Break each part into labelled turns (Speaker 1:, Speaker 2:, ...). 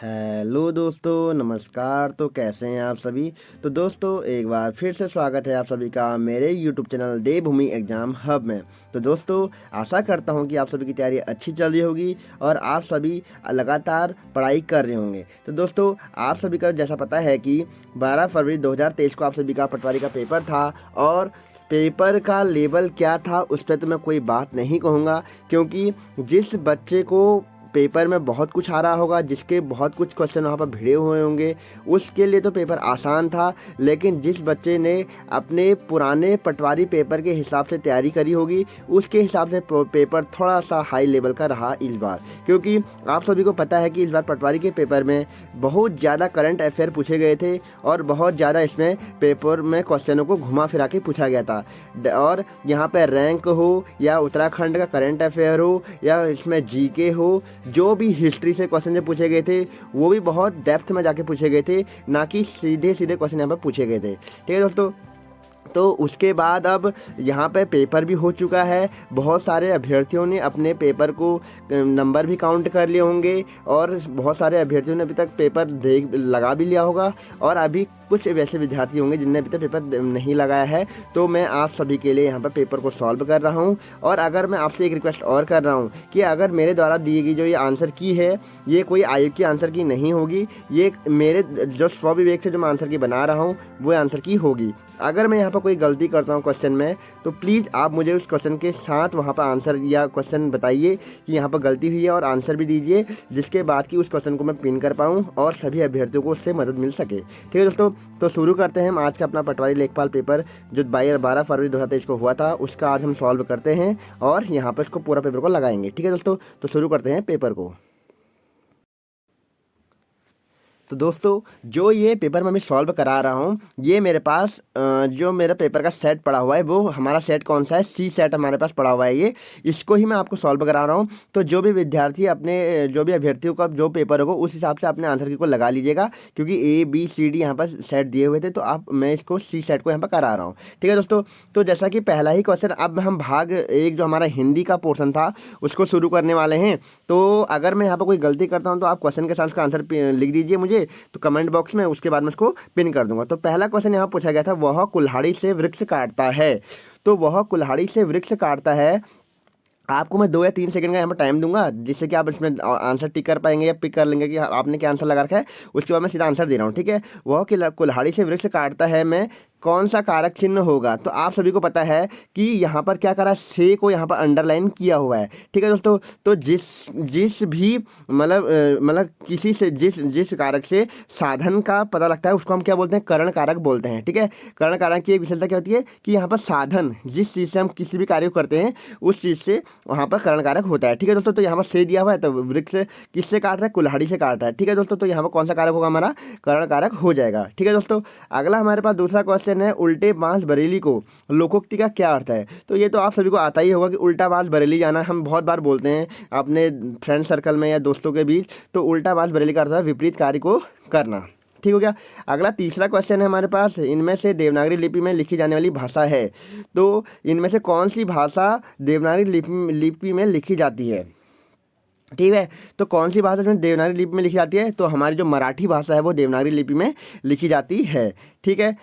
Speaker 1: Hello दोस्तों, नमस्कार। तो कैसे हैं आप सभी। तो दोस्तों, एक बार फिर से स्वागत है आप सभी का मेरे यूट्यूब चैनल देवभूमि एग्ज़ाम हब में। तो दोस्तों, आशा करता हूं कि आप सभी की तैयारी अच्छी चल रही होगी और आप सभी लगातार पढ़ाई कर रहे होंगे। तो दोस्तों, आप सभी का जैसा पता है कि 12 फरवरी 2023 को आप सभी का पटवारी का पेपर था और पेपर का लेवल क्या था उस पर तो मैं कोई बात नहीं कहूँगा, क्योंकि जिस बच्चे को पेपर में बहुत कुछ आ रहा होगा, जिसके बहुत कुछ क्वेश्चन वहाँ पर भिड़े हुए होंगे, उसके लिए तो पेपर आसान था। लेकिन जिस बच्चे ने अपने पुराने पटवारी पेपर के हिसाब से तैयारी करी होगी, उसके हिसाब से पेपर थोड़ा सा हाई लेवल का रहा इस बार। क्योंकि आप सभी को पता है कि इस बार पटवारी के पेपर में बहुत ज़्यादा करंट अफेयर पूछे गए थे और बहुत ज़्यादा इसमें पेपर में क्वेश्चनों को घुमा फिरा के पूछा गया था। और यहाँ पर रैंक हो या उत्तराखंड का करंट अफेयर हो या इसमें जीके हो, जो भी हिस्ट्री से क्वेश्चन जो पूछे गए थे वो भी बहुत डेप्थ में जाके पूछे गए थे, ना कि सीधे सीधे क्वेश्चन यहाँ पर पूछे गए थे। ठीक है दोस्तों। तो उसके बाद अब यहाँ पे पेपर भी हो चुका है। बहुत सारे अभ्यर्थियों ने अपने पेपर को नंबर भी काउंट कर लिए होंगे और बहुत सारे अभ्यर्थियों ने अभी तक पेपर लगा भी लिया होगा और अभी कुछ वैसे विद्यार्थी होंगे जिनने अभी तक पेपर नहीं लगाया है। तो मैं आप सभी के लिए यहाँ पर पेपर को सॉल्व कर रहा हूँ। और अगर मैं आपसे एक रिक्वेस्ट और कर रहा हूँ कि अगर मेरे द्वारा दी गई जो ये आंसर की है, ये कोई आयोग की आंसर की नहीं होगी, ये मेरे जो स्वविवेक से जो मैं आंसर की बना रहा हूँ वो आंसर की होगी। अगर मैं यहाँ पर कोई गलती करता हूँ क्वेश्चन में, तो प्लीज़ आप मुझे उस क्वेश्चन के साथ वहाँ पर आंसर या क्वेश्चन बताइए कि यहाँ पर गलती हुई है और आंसर भी दीजिए, जिसके बाद कि उस क्वेश्चन को मैं पिन कर पाऊँ और सभी अभ्यर्थियों को उससे मदद मिल सके। ठीक है दोस्तों। तो शुरू करते हैं हम आज का अपना पटवारी लेखपाल पेपर जो 12 फरवरी 2023 को हुआ था, उसका आज हम सॉल्व करते हैं और यहाँ पर इसको पूरा पेपर को लगाएंगे। ठीक है दोस्तों। तो शुरू करते हैं पेपर को। तो दोस्तों, जो ये पेपर मैं अभी सॉल्व करा रहा हूँ, ये मेरे पास जो मेरा पेपर का सेट पड़ा हुआ है, वो हमारा सेट कौन सा है, सी सेट हमारे पास पड़ा हुआ है। ये इसको ही मैं आपको सॉल्व करा रहा हूँ। तो जो भी विद्यार्थी अपने जो भी अभ्यर्थियों का जो पेपर होगा उस हिसाब से अपने आंसर की को लगा लीजिएगा, क्योंकि ए बी सी डी यहाँ पर सेट दिए हुए थे। तो आप मैं इसको सी सेट को यहाँ पर करा रहा हूँ। ठीक है दोस्तों। तो जैसा कि पहला ही क्वेश्चन, अब हम भाग एक जो हमारा हिंदी का पोर्शन था उसको शुरू करने वाले हैं। तो अगर मैं यहाँ पर कोई गलती करता हूँ तो आप क्वेश्चन के साथ उसका आंसर लिख दीजिए मुझे, तो कमेंट बॉक्स में, उसके बाद मैं उसको पिन कर दूंगा। तो पहला क्वेश्चन यहाँ पूछा गया था, वह कुल्हाड़ी से वृक्ष काटता है। तो वह कुल्हाड़ी से वृक्ष काटता है। आपको मैं 2 या 3 सेकंड का यहाँ पर टाइम दूंगा, जिससे कि आप इसमें आंसर टिक कर पाएंगे या पिक कर लेंगे कि आपने क्या आंसर लगा रखा है। उसके बाद मैं सीधा आंसर दे रहा हूँ। ठीक है। वह कुल्हाड़ी से वृक्ष काटता है में कौन सा कारक चिन्ह होगा। तो आप सभी को पता है कि यहाँ पर क्या करा, से को यहाँ पर अंडरलाइन किया हुआ है। ठीक है दोस्तों। तो जिस जिस भी मतलब किसी से जिस जिस कारक से साधन का पता लगता है उसको हम क्या बोलते हैं, करण कारक बोलते हैं। ठीक है। करण कारक की एक विशेषता क्या होती है कि यहाँ पर साधन, जिस चीज़ से हम किसी भी कार्य को करते हैं उस चीज़ से वहाँ पर करण कारक होता है। ठीक है दोस्तों। तो यहाँ पर से दिया हुआ है, तो वृक्ष किससे काट रहा है, कुल्हाड़ी से काट रहा है। ठीक है दोस्तों। तो यहाँ पर कौन सा कारक होगा, हमारा करण कारक हो जाएगा। ठीक है दोस्तों। अगला हमारे पास दूसरा क्वेश्चन है, उल्टे बांस बरेली को लोकोक्ति का क्या अर्थ है। तो ये तो आप सभी को आता ही होगा कि उल्टा बांस बरेली जाना हम बहुत बार बोलते हैं अपने फ्रेंड सर्कल में या दोस्तों के बीच। तो उल्टा बांस बरेली का अर्थ है विपरीत कार्य को करना। ठीक हो गया। अगला तीसरा क्वेश्चन है हमारे पास, इनमें से देवनागरी लिपि में लिखी जाने वाली भाषा है। तो इनमें से कौन सी भाषा देवनागरी लिपि में लिखी जाती है। ठीक है। तो कौन सी भाषा इसमें देवनागरी लिपि में लिखी जाती है, तो हमारी जो मराठी भाषा है वो देवनागरी लिपि में लिखी जाती है। ठीक है।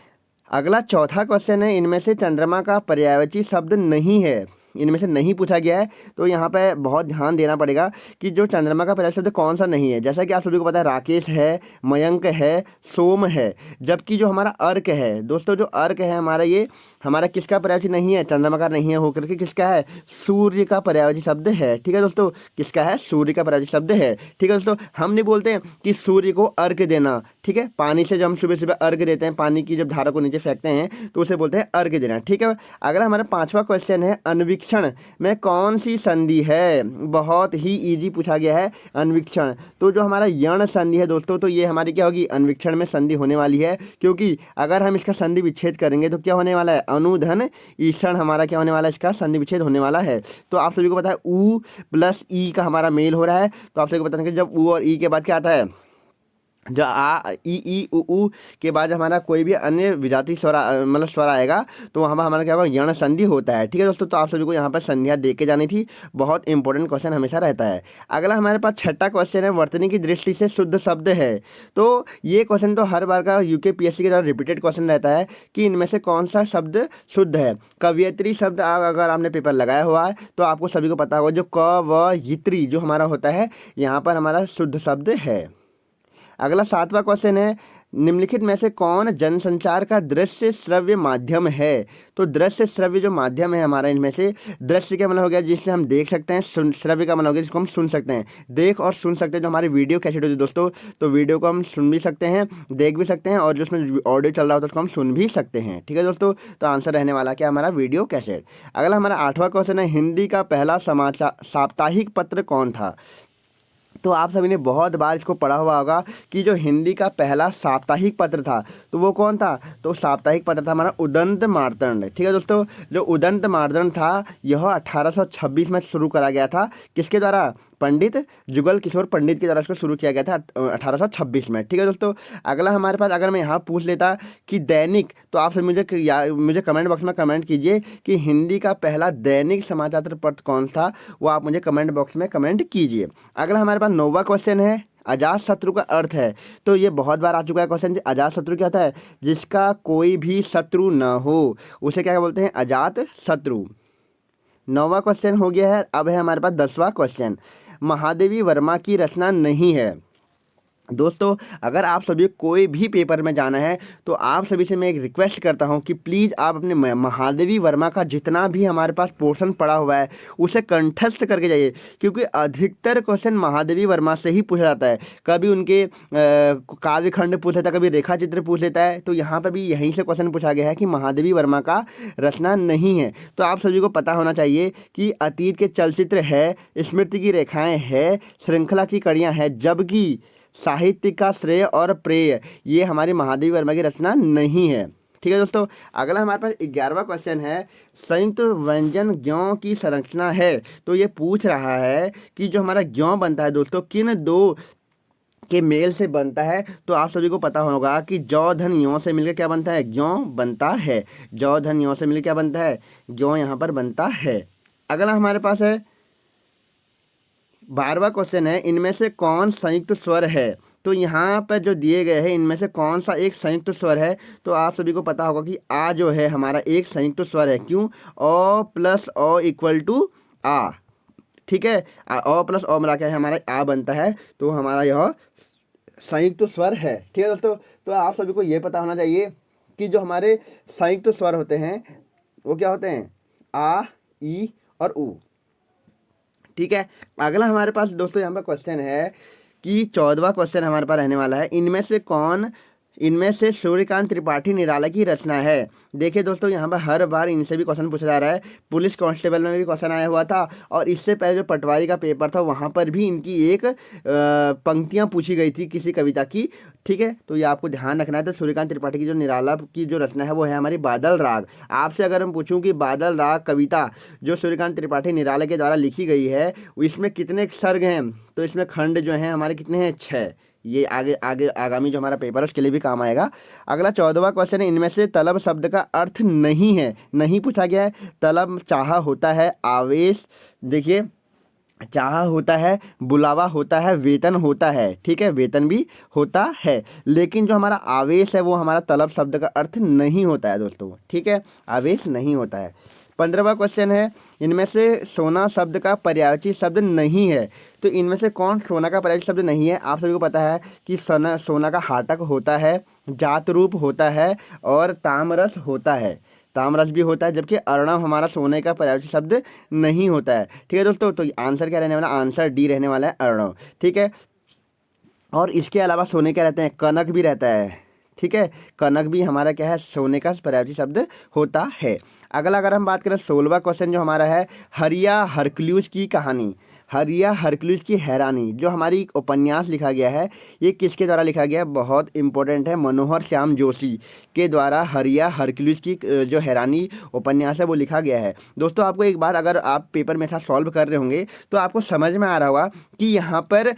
Speaker 1: अगला चौथा क्वेश्चन है, इनमें से चंद्रमा का पर्यायवाची शब्द नहीं है। इनमें से नहीं पूछा गया है, तो यहाँ पे बहुत ध्यान देना पड़ेगा कि जो चंद्रमा का पर्याय शब्द कौन सा नहीं है। जैसा कि आप सभी को पता है, राकेश है, मयंक है, सोम है। जबकि जो हमारा अर्क है दोस्तों, जो अर्क है हमारा, ये हमारा किसका पर्यायवाची नहीं है, चंद्रमा का नहीं है होकर के किसका है, सूर्य का पर्यायवाची शब्द है। ठीक है दोस्तों। किसका है, सूर्य का पर्यायवाची शब्द है। ठीक है दोस्तों। हम नहीं बोलते हैं कि सूर्य को अर्घ देना। ठीक है। पानी से जब हम सुबह सुबह अर्घ देते हैं, पानी की जब धारा को नीचे फेंकते हैं तो उसे बोलते हैं अर्घ देना। ठीक है। अगला हमारा पांचवा क्वेश्चन है, अन्वीक्षण में कौन सी संधि है। बहुत ही इजी पूछा गया है, अन्वीक्षण। तो जो हमारा यण संधि है दोस्तों, तो ये हमारी क्या होगी, अन्वीक्षण में संधि होने वाली है। क्योंकि अगर हम इसका संधि विच्छेद करेंगे तो क्या होने वाला है, अनुधन ईषण हमारा क्या होने वाला है, इसका संधि विच्छेद होने वाला है। तो आप सभी को पता है उ प्लस ई का हमारा मेल हो रहा है। तो आप सभी को पता है कि जब उ और ई के बाद क्या आता है, जो आ ई उ ऊ के बाद हमारा कोई भी अन्य विजाति स्वर मतलब स्वर आएगा तो वहाँ पर हमारा क्या होगा, यण संधि होता है। ठीक है दोस्तों, तो आप सभी को यहाँ पर संधियाँ देख के जानी थी, बहुत इंपॉर्टेंट क्वेश्चन हमेशा रहता है। अगला हमारे पास छठा क्वेश्चन है, वर्तनी की दृष्टि से शुद्ध शब्द है। तो ये क्वेश्चन तो हर बार का यूके पीएससी के द्वारा रिपीटेड क्वेश्चन रहता है कि इनमें से कौन सा शब्द शुद्ध है। कवयित्री शब्द अगर आपने पेपर लगाया हुआ है तो आपको सभी को पता होगा, जो क व यित्री जो हमारा होता है यहाँ पर हमारा शुद्ध शब्द है। अगला सातवां क्वेश्चन है, निम्नलिखित में से कौन जनसंचार का दृश्य श्रव्य माध्यम है। तो दृश्य श्रव्य जो माध्यम है हमारा, इनमें से दृश्य का मतलब हो गया जिससे हम देख सकते हैं, श्रव्य का मतलब हो गया जिसको हम सुन सकते हैं। देख और सुन सकते हैं, जो हमारी वीडियो कैसेट होती है दोस्तों, तो वीडियो को हम सुन भी सकते हैं, देख भी सकते हैं, और जो उसमें ऑडियो चल रहा होता है उसको हम सुन भी सकते हैं। ठीक है दोस्तों, तो आंसर रहने वाला क्या हमारा, वीडियो कैसेट। अगला हमारा आठवां क्वेश्चन है, हिंदी का पहला समाचार साप्ताहिक पत्र कौन था। तो आप सभी ने बहुत बार इसको पढ़ा हुआ होगा कि जो हिंदी का पहला साप्ताहिक पत्र था तो वो कौन था, तो साप्ताहिक पत्र था हमारा उदंत मार्तंड। ठीक है दोस्तों, जो उदंत मार्तंड था यह 1826 में शुरू करा गया था, किसके द्वारा, पंडित जुगल किशोर पंडित के द्वारा इसको शुरू किया गया था 1826 में। ठीक है दोस्तों, अगला हमारे पास अगर मैं यहाँ पूछ लेता कि दैनिक, तो आप सब मुझे कमेंट बॉक्स में कमेंट कीजिए कि हिंदी का पहला दैनिक समाचार पत्र कौन था, वो आप मुझे कमेंट बॉक्स में कमेंट कीजिए। अगला हमारे पास 9वां क्वेश्चन है, अजात शत्रु का अर्थ है। तो ये बहुत बार आ चुका है क्वेश्चन, अजात शत्रु क्या होता है, जिसका कोई भी शत्रु न हो उसे क्या बोलते हैं, अजात शत्रु। 9वां क्वेश्चन हो गया है। अब है हमारे पास 10वां क्वेश्चन, महादेवी वर्मा की रचना नहीं है। दोस्तों अगर आप सभी कोई भी पेपर में जाना है तो आप सभी से मैं एक रिक्वेस्ट करता हूं कि प्लीज़ आप अपने महादेवी वर्मा का जितना भी हमारे पास पोर्शन पड़ा हुआ है उसे कंठस्थ करके जाइए, क्योंकि अधिकतर क्वेश्चन महादेवी वर्मा से ही पूछा जाता है। कभी उनके काव्य खंड पूछ लेता है, कभी रेखा चित्र पूछ लेता है, तो यहाँ पर भी यहीं से क्वेश्चन पूछा गया है कि महादेवी वर्मा का रचना नहीं है। तो आप सभी को पता होना चाहिए कि अतीत के चलचित्र है, स्मृति की रेखाएँ है, श्रृंखला की कड़ियाँ है, जबकि साहित्य का श्रेय और प्रेय ये हमारी महादेवी वर्मा की रचना नहीं है। ठीक है दोस्तों, अगला हमारे पास 11वां क्वेश्चन है, संयुक्त व्यंजन ज्यों की संरचना है। तो ये पूछ रहा है कि जो हमारा ज्यों बनता है दोस्तों किन दो के मेल से बनता है। तो आप सभी को पता होगा कि जौ धन यों से मिलकर क्या बनता है, ज्यों बनता है। जौ धन यों से मिलकर क्या बनता है, ज्यों यहाँ पर बनता है। अगला हमारे पास है 12वां क्वेश्चन है, इनमें से कौन संयुक्त स्वर है। तो यहाँ पर जो दिए गए हैं इनमें से कौन सा एक संयुक्त स्वर है। तो आप सभी को पता होगा कि आ जो है हमारा एक संयुक्त स्वर है। क्यों, ओ प्लस ओ इक्वल टू आ। ठीक है, ओ प्लस ओ मिला के हमारा आ बनता है, तो हमारा यह संयुक्त स्वर है। ठीक है दोस्तों, तो आप सभी को ये पता होना चाहिए कि जो हमारे संयुक्त स्वर होते हैं वो क्या होते हैं, आ, ई और ऊ। ठीक है, अगला हमारे पास दोस्तों यहाँ पर क्वेश्चन है कि 14वां क्वेश्चन हमारे पास रहने वाला है, इनमें से सूर्यकांत त्रिपाठी निराला की रचना है। देखिए दोस्तों यहाँ पर हर बार इनसे भी क्वेश्चन पूछा जा रहा है, पुलिस कांस्टेबल में भी क्वेश्चन आया हुआ था, और इससे पहले जो पटवारी का पेपर था वहाँ पर भी इनकी एक पंक्तियाँ पूछी गई थी किसी कविता की। ठीक है, तो ये आपको ध्यान रखना है। तो सूर्यकांत त्रिपाठी की जो निराला की जो रचना है वो है हमारी बादल राग। आपसे अगर हम पूछूं कि बादल राग कविता जो सूर्यकांत त्रिपाठी निराला के द्वारा लिखी गई है इसमें कितने सर्ग हैं, तो इसमें खंड जो हैं हमारे कितने हैं, 6। ये आगे आगे आगामी जो हमारा पेपर है उसके लिए भी काम आएगा। अगला 14वां क्वेश्चन है, इनमें से तलब शब्द का अर्थ नहीं है, नहीं पूछा गया है। तलब चाह होता है, आवेश, देखिए चाह होता है, बुलावा होता है, वेतन होता है। ठीक है, वेतन भी होता है, लेकिन जो हमारा आवेश है वो हमारा तलब शब्द का अर्थ नहीं होता है दोस्तों। ठीक है, आवेश नहीं होता है। 15वां क्वेश्चन है, इनमें से सोना शब्द का पर्यायवाची शब्द नहीं है। तो इनमें से कौन सोना का पर्यायवाची शब्द नहीं है। आप सभी को पता है कि सोना का हाटक होता है, जात रूप होता है और तामरस होता है। तामरस भी होता है, जबकि अर्णव हमारा सोने का पर्यायवाची शब्द नहीं होता है। ठीक है दोस्तों, तो आंसर क्या रहने वाला, आंसर डी रहने वाला है, अर्णव। ठीक है, और इसके अलावा सोने क्या रहते हैं, कनक भी रहता है। ठीक है, कनक भी हमारा क्या है, सोने का पर्यायवाची शब्द होता है। अगला अगर हम बात करें 16वां क्वेश्चन जो हमारा है, हरिया हरक्यूलिस की कहानी, हरिया हरक्यूलिस की हैरानी जो हमारी एक उपन्यास लिखा गया है, ये किसके द्वारा लिखा गया है, बहुत इंपॉर्टेंट है, मनोहर श्याम जोशी के द्वारा हरिया हरक्यूलिस की जो हैरानी उपन्यास है वो लिखा गया है। दोस्तों आपको एक बार अगर आप पेपर में ऐसा सॉल्व कर रहे होंगे तो आपको समझ में आ रहा होगा कि यहाँ पर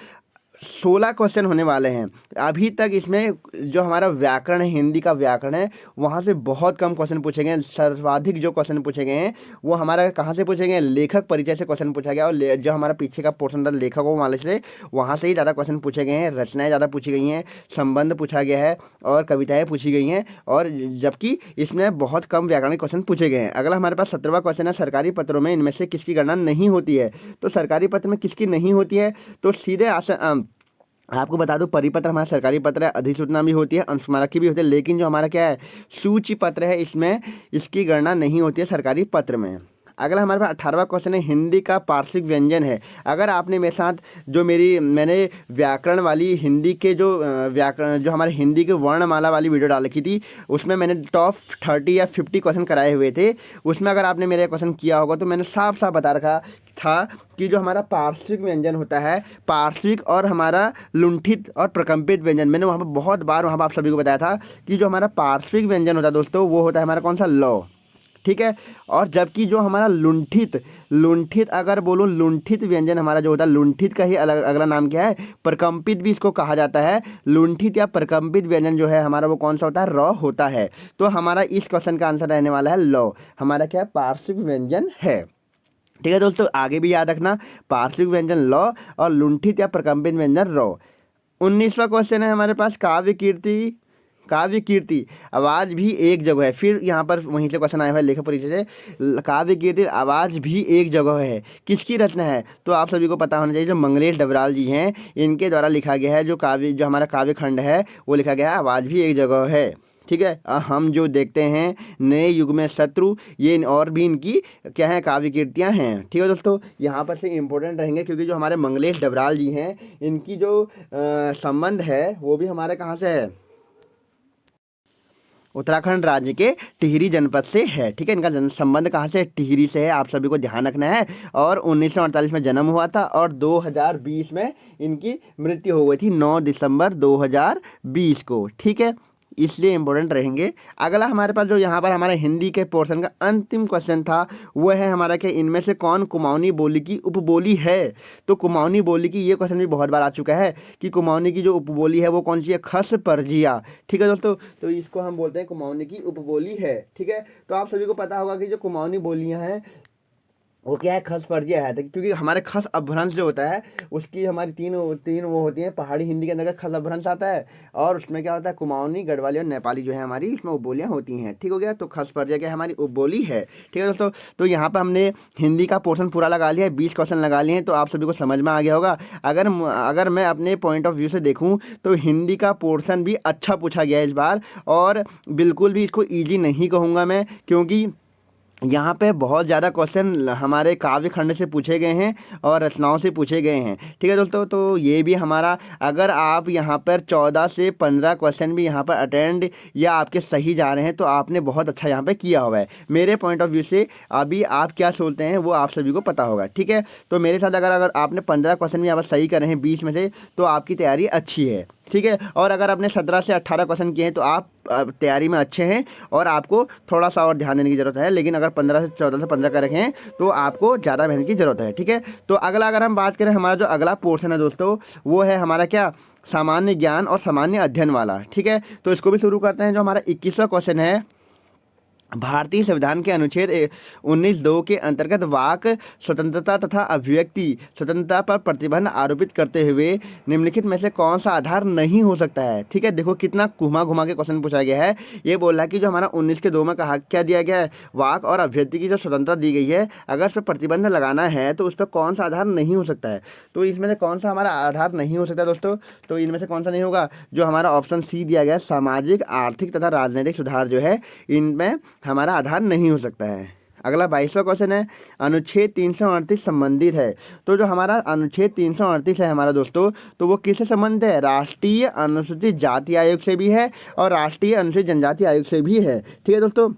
Speaker 1: 16 क्वेश्चन होने वाले हैं। अभी तक इसमें जो हमारा व्याकरण है, हिंदी का व्याकरण है, वहाँ से बहुत कम क्वेश्चन पूछे गए हैं। सर्वाधिक जो क्वेश्चन पूछे गए हैं वो हमारा कहाँ से पूछे गए हैं, लेखक परिचय से क्वेश्चन पूछा गया, और जो हमारा पीछे का पोर्शन था लेखकों वाले से, वहाँ से ही ज़्यादा क्वेश्चन पूछे गए हैं। रचनाएँ ज़्यादा पूछी गई हैं, संबंध पूछा गया है और कविताएँ पूछी गई हैं, और जबकि इसमें बहुत कम व्याकरण क्वेश्चन पूछे गए हैं। अगला हमारे पास 17वां क्वेश्चन है, सरकारी पत्रों में इनमें से किसकी गणना नहीं होती है। तो सरकारी पत्र में किसकी नहीं होती है, तो सीधे आपको बता दूं, परिपत्र हमारा सरकारी पत्र है, अधिसूचना भी होती है, अनुस्मारक की भी होती है, लेकिन जो हमारा क्या है, सूची पत्र है, इसमें इसकी गणना नहीं होती है सरकारी पत्र में। अगला हमारे पास 18वां क्वेश्चन है, हिंदी का पार्श्विक व्यंजन है। अगर आपने मेरे साथ जो मैंने व्याकरण वाली हिंदी के जो व्याकरण जो हमारे हिंदी के वर्णमाला वाली वीडियो डाल रखी थी, उसमें मैंने टॉप 30 या 50 क्वेश्चन कराए हुए थे। उसमें अगर आपने मेरे क्वेश्चन किया होगा तो मैंने साफ साफ बता रखा था कि जो हमारा पार्श्विक व्यंजन होता है, पार्श्विक और हमारा लुंठित और प्रकंपित व्यंजन, मैंने वहाँ पर बहुत बार वहाँ पर आप सभी को बताया था कि जो हमारा पार्श्विक व्यंजन होता है दोस्तों, वो होता है हमारा कौन सा, लौ, ठीक है। और जबकि जो हमारा लुंठित लुंठित अगर बोलो, लुंठित व्यंजन हमारा जो होता है, लुंठित का ही अलग अगला नाम क्या है, प्रकंपित भी इसको कहा जाता है। लुंठित या प्रकंपित व्यंजन जो है हमारा, वो कौन सा होता है, र होता है। तो हमारा इस क्वेश्चन का आंसर रहने वाला है लौ, हमारा क्या है, पार्श्विक व्यंजन है। ठीक है दोस्तों, आगे भी याद रखना, पार्श्विक व्यंजन लौ और लुंठित या प्रकंपित व्यंजन रो। 19वां क्वेश्चन है हमारे पास, काव्य कीर्ति। काव्य कीर्ति आवाज़ भी एक जगह है। फिर यहाँ पर वहीं से क्वेश्चन आया हुआ है लेखक परिचय से, काव्य कीर्ति आवाज़ भी एक जगह है, किसकी रचना है, तो आप सभी को पता होना चाहिए, जो मंगलेश डबराल जी हैं, इनके द्वारा लिखा गया है। जो हमारा काव्य खंड है वो लिखा गया है, आवाज़ भी एक जगह है, ठीक है। हम जो देखते हैं, नए युग में शत्रु, ये और भी इनकी क्या है, काव्य कीर्तियाँ हैं, ठीक है दोस्तों। यहाँ पर से इंपॉर्टेंट रहेंगे, क्योंकि जो हमारे मंगलेश डबराल जी हैं, इनकी जो संबंध है वो भी हमारे कहाँ से है, उत्तराखंड राज्य के टिहरी जनपद से है, ठीक है। इनका जन्म संबंध कहाँ से, टिहरी से है, आप सभी को ध्यान रखना है। और 1948 में जन्म हुआ था और 2020 में इनकी मृत्यु हो गई थी, 9 दिसंबर 2020 को, ठीक है। इसलिए इम्पोर्टेंट रहेंगे। अगला हमारे पास जो यहाँ पर हमारे हिंदी के पोर्शन का अंतिम क्वेश्चन था, वो है हमारा कि इनमें से कौन कुमाऊनी बोली की उपबोली है। तो कुमाऊनी बोली की ये क्वेश्चन भी बहुत बार आ चुका है कि कुमाऊनी की जो उपबोली है वो कौन सी है, खस परजिया, ठीक है दोस्तों। तो इसको हम बोलते हैं कुमाऊनी की उपबोली है, ठीक है। तो आप सभी को पता होगा कि जो कुमाऊनी बोलियाँ हैं वो क्या है, खस परजिया है, क्योंकि हमारे खस अपभ्रंश जो होता है उसकी हमारी तीन तीन वो होती हैं। पहाड़ी हिंदी के अंदर खस अपभ्रंश आता है, और उसमें क्या होता है, कुमाऊनी, गढ़वाली और नेपाली जो है हमारी, उसमें उपबोलियाँ होती हैं, ठीक हो गया। तो खस परजिया क्या हमारी उपबोली है, ठीक है दोस्तों। तो यहाँ पर हमने हिंदी का पोर्शन पूरा लगा लिया है, 20 क्वेश्चन लगा लिए हैं, तो आप सभी को समझ में आ गया होगा। अगर मैं अपने पॉइंट ऑफ व्यू से देखूँ तो हिंदी का पोर्शन भी अच्छा पूछा गया है इस बार, और बिल्कुल भी इसको ईजी नहीं कहूँगा मैं, क्योंकि यहाँ पे बहुत ज़्यादा क्वेश्चन हमारे काव्य खंड से पूछे गए हैं और रचनाओं से पूछे गए हैं, ठीक है दोस्तों। तो ये भी हमारा, अगर आप यहाँ पर 14 से 15 क्वेश्चन भी यहाँ पर अटेंड या आपके सही जा रहे हैं, तो आपने बहुत अच्छा यहाँ पे किया हुआ है मेरे पॉइंट ऑफ व्यू से। अभी आप क्या सोचते हैं वो आप सभी को पता होगा, ठीक है। तो मेरे साथ अगर आपने 15 क्वेश्चन भी यहाँ पर सही करे हैं 20 में से, तो आपकी तैयारी अच्छी है, ठीक है। और अगर आपने 17 से 18 क्वेश्चन किए हैं तो आप तैयारी में अच्छे हैं, और आपको थोड़ा सा और ध्यान देने की ज़रूरत है। लेकिन अगर 14 से 15 कर रखे हैं तो आपको ज़्यादा मेहनत की ज़रूरत है, ठीक है। तो अगला अगर हम बात करें, हमारा जो अगला पोर्शन है दोस्तों, वो है हमारा क्या, सामान्य ज्ञान और सामान्य अध्ययन वाला, ठीक है। तो इसको भी शुरू करते हैं। जो हमारा 21वां क्वेश्चन है, भारतीय संविधान के अनुच्छेद 19(2) के अंतर्गत वाक स्वतंत्रता तथा अभिव्यक्ति स्वतंत्रता पर प्रतिबंध आरोपित करते हुए निम्नलिखित में से कौन सा आधार नहीं हो सकता है, ठीक है। देखो कितना घुमा घुमा के क्वेश्चन पूछा गया है। ये बोल रहा है कि जो हमारा 19(2) में कहा क्या दिया गया है, वाक और अभिव्यक्ति की जो स्वतंत्रता दी गई है, अगर उस पर प्रतिबंध लगाना है तो उस पर कौन सा आधार नहीं हो सकता है। तो इसमें से कौन सा हमारा आधार नहीं हो सकता दोस्तों, तो इनमें से कौन सा नहीं होगा, जो हमारा ऑप्शन सी दिया गया है, सामाजिक, आर्थिक तथा राजनीतिक सुधार जो है, इनमें हमारा आधार नहीं हो सकता है। अगला 22वां क्वेश्चन है, अनुच्छेद 338 संबंधित है। तो जो हमारा अनुच्छेद 338 है हमारा दोस्तों, तो वो किससे संबंधित है, राष्ट्रीय अनुसूचित जाति आयोग से भी है और राष्ट्रीय अनुसूचित जनजाति आयोग से भी है, ठीक है दोस्तों।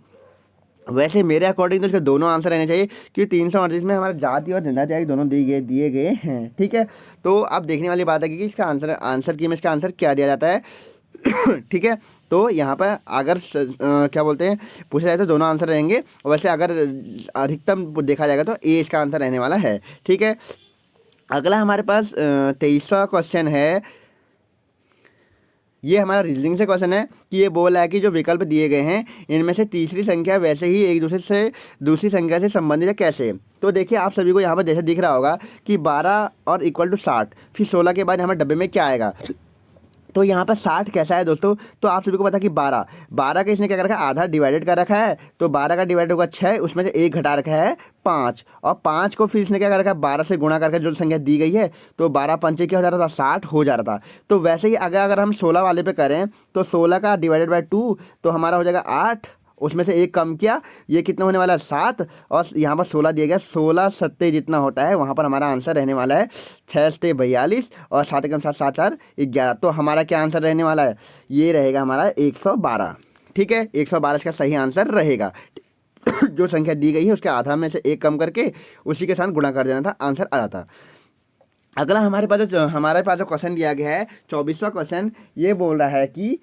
Speaker 1: वैसे मेरे अकॉर्डिंग तो इसके दोनों आंसर रहने चाहिए, क्योंकि 338 में हमारा जाति और जनजाति आयोग दोनों दिए गए हैं, ठीक है। तो अब देखने वाली बात है कि इसका आंसर की में इसका आंसर क्या दिया जाता है ठीक है। तो यहाँ पर अगर क्या बोलते हैं पूछा जाए तो दोनों आंसर रहेंगे, वैसे अगर अधिकतम देखा जाएगा तो ए इसका आंसर रहने वाला है, ठीक है। अगला हमारे पास 23वां क्वेश्चन है। ये हमारा रीजनिंग से क्वेश्चन है कि ये बोला है कि जो विकल्प दिए गए हैं इनमें से तीसरी संख्या वैसे ही एक दूसरे से दूसरी संख्या से संबंधित है कैसे। तो देखिए आप सभी को यहाँ पर जैसे दिख रहा होगा कि 12 और इक्वल टू 60, फिर 16 के बाद हमारे डब्बे में क्या आएगा। तो यहाँ पर 60 कैसा है दोस्तों, तो आप सभी को पता कि 12 12 का इसने क्या कर रखा है, आधा डिवाइडेड कर रखा है। तो 12 का डिवाइड होगा 6, उसमें से एक घटा रखा है 5, और 5 को फिर इसने क्या कर रखा है 12 से गुणा करके जो संख्या दी गई है, तो 12 पंचे क्या हो जा रहा था, 60 हो जा रहा था। तो वैसे ही अगर हम 16 वाले पे करें तो 16 का डिवाइडेड बाई 2 तो हमारा हो जाएगा 8, उसमें से एक कम किया, ये कितना होने वाला है 7, और यहाँ पर 16 दिया गया, 16 सत्ते जितना होता है वहाँ पर हमारा आंसर रहने वाला है 6 सत्ते 42 और 7 एकम 7 7 4 11। तो हमारा क्या आंसर रहने वाला है, ये रहेगा हमारा 112। ठीक है, 112 इसका सही आंसर रहेगा। जो संख्या दी गई है उसके आधा में से एक कम करके उसी के साथ गुणा कर देना था, आंसर आ जाता। अगला हमारे पास जो क्वेश्चन दिया गया है 24वां क्वेश्चन, ये बोल रहा है कि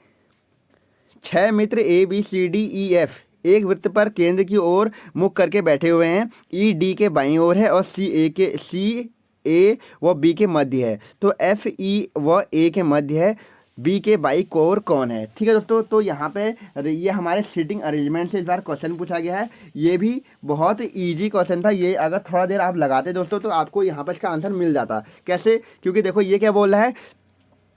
Speaker 1: 6 मित्र ABCDEF एक वृत्त पर केंद्र की ओर मुख करके बैठे हुए हैं। ED के बाईं ओर है और CA व B के मध्य है। तो FE व A के मध्य है, B के बाई ओर कौन है। ठीक है दोस्तों, तो यहाँ पे ये हमारे सीटिंग अरेंजमेंट से इस बार क्वेश्चन पूछा गया है। ये भी बहुत ईजी क्वेश्चन था, ये अगर थोड़ा देर आप लगाते दोस्तों तो आपको यहाँ पर इसका आंसर मिल जाता। कैसे, क्योंकि देखो ये क्या बोल रहा है,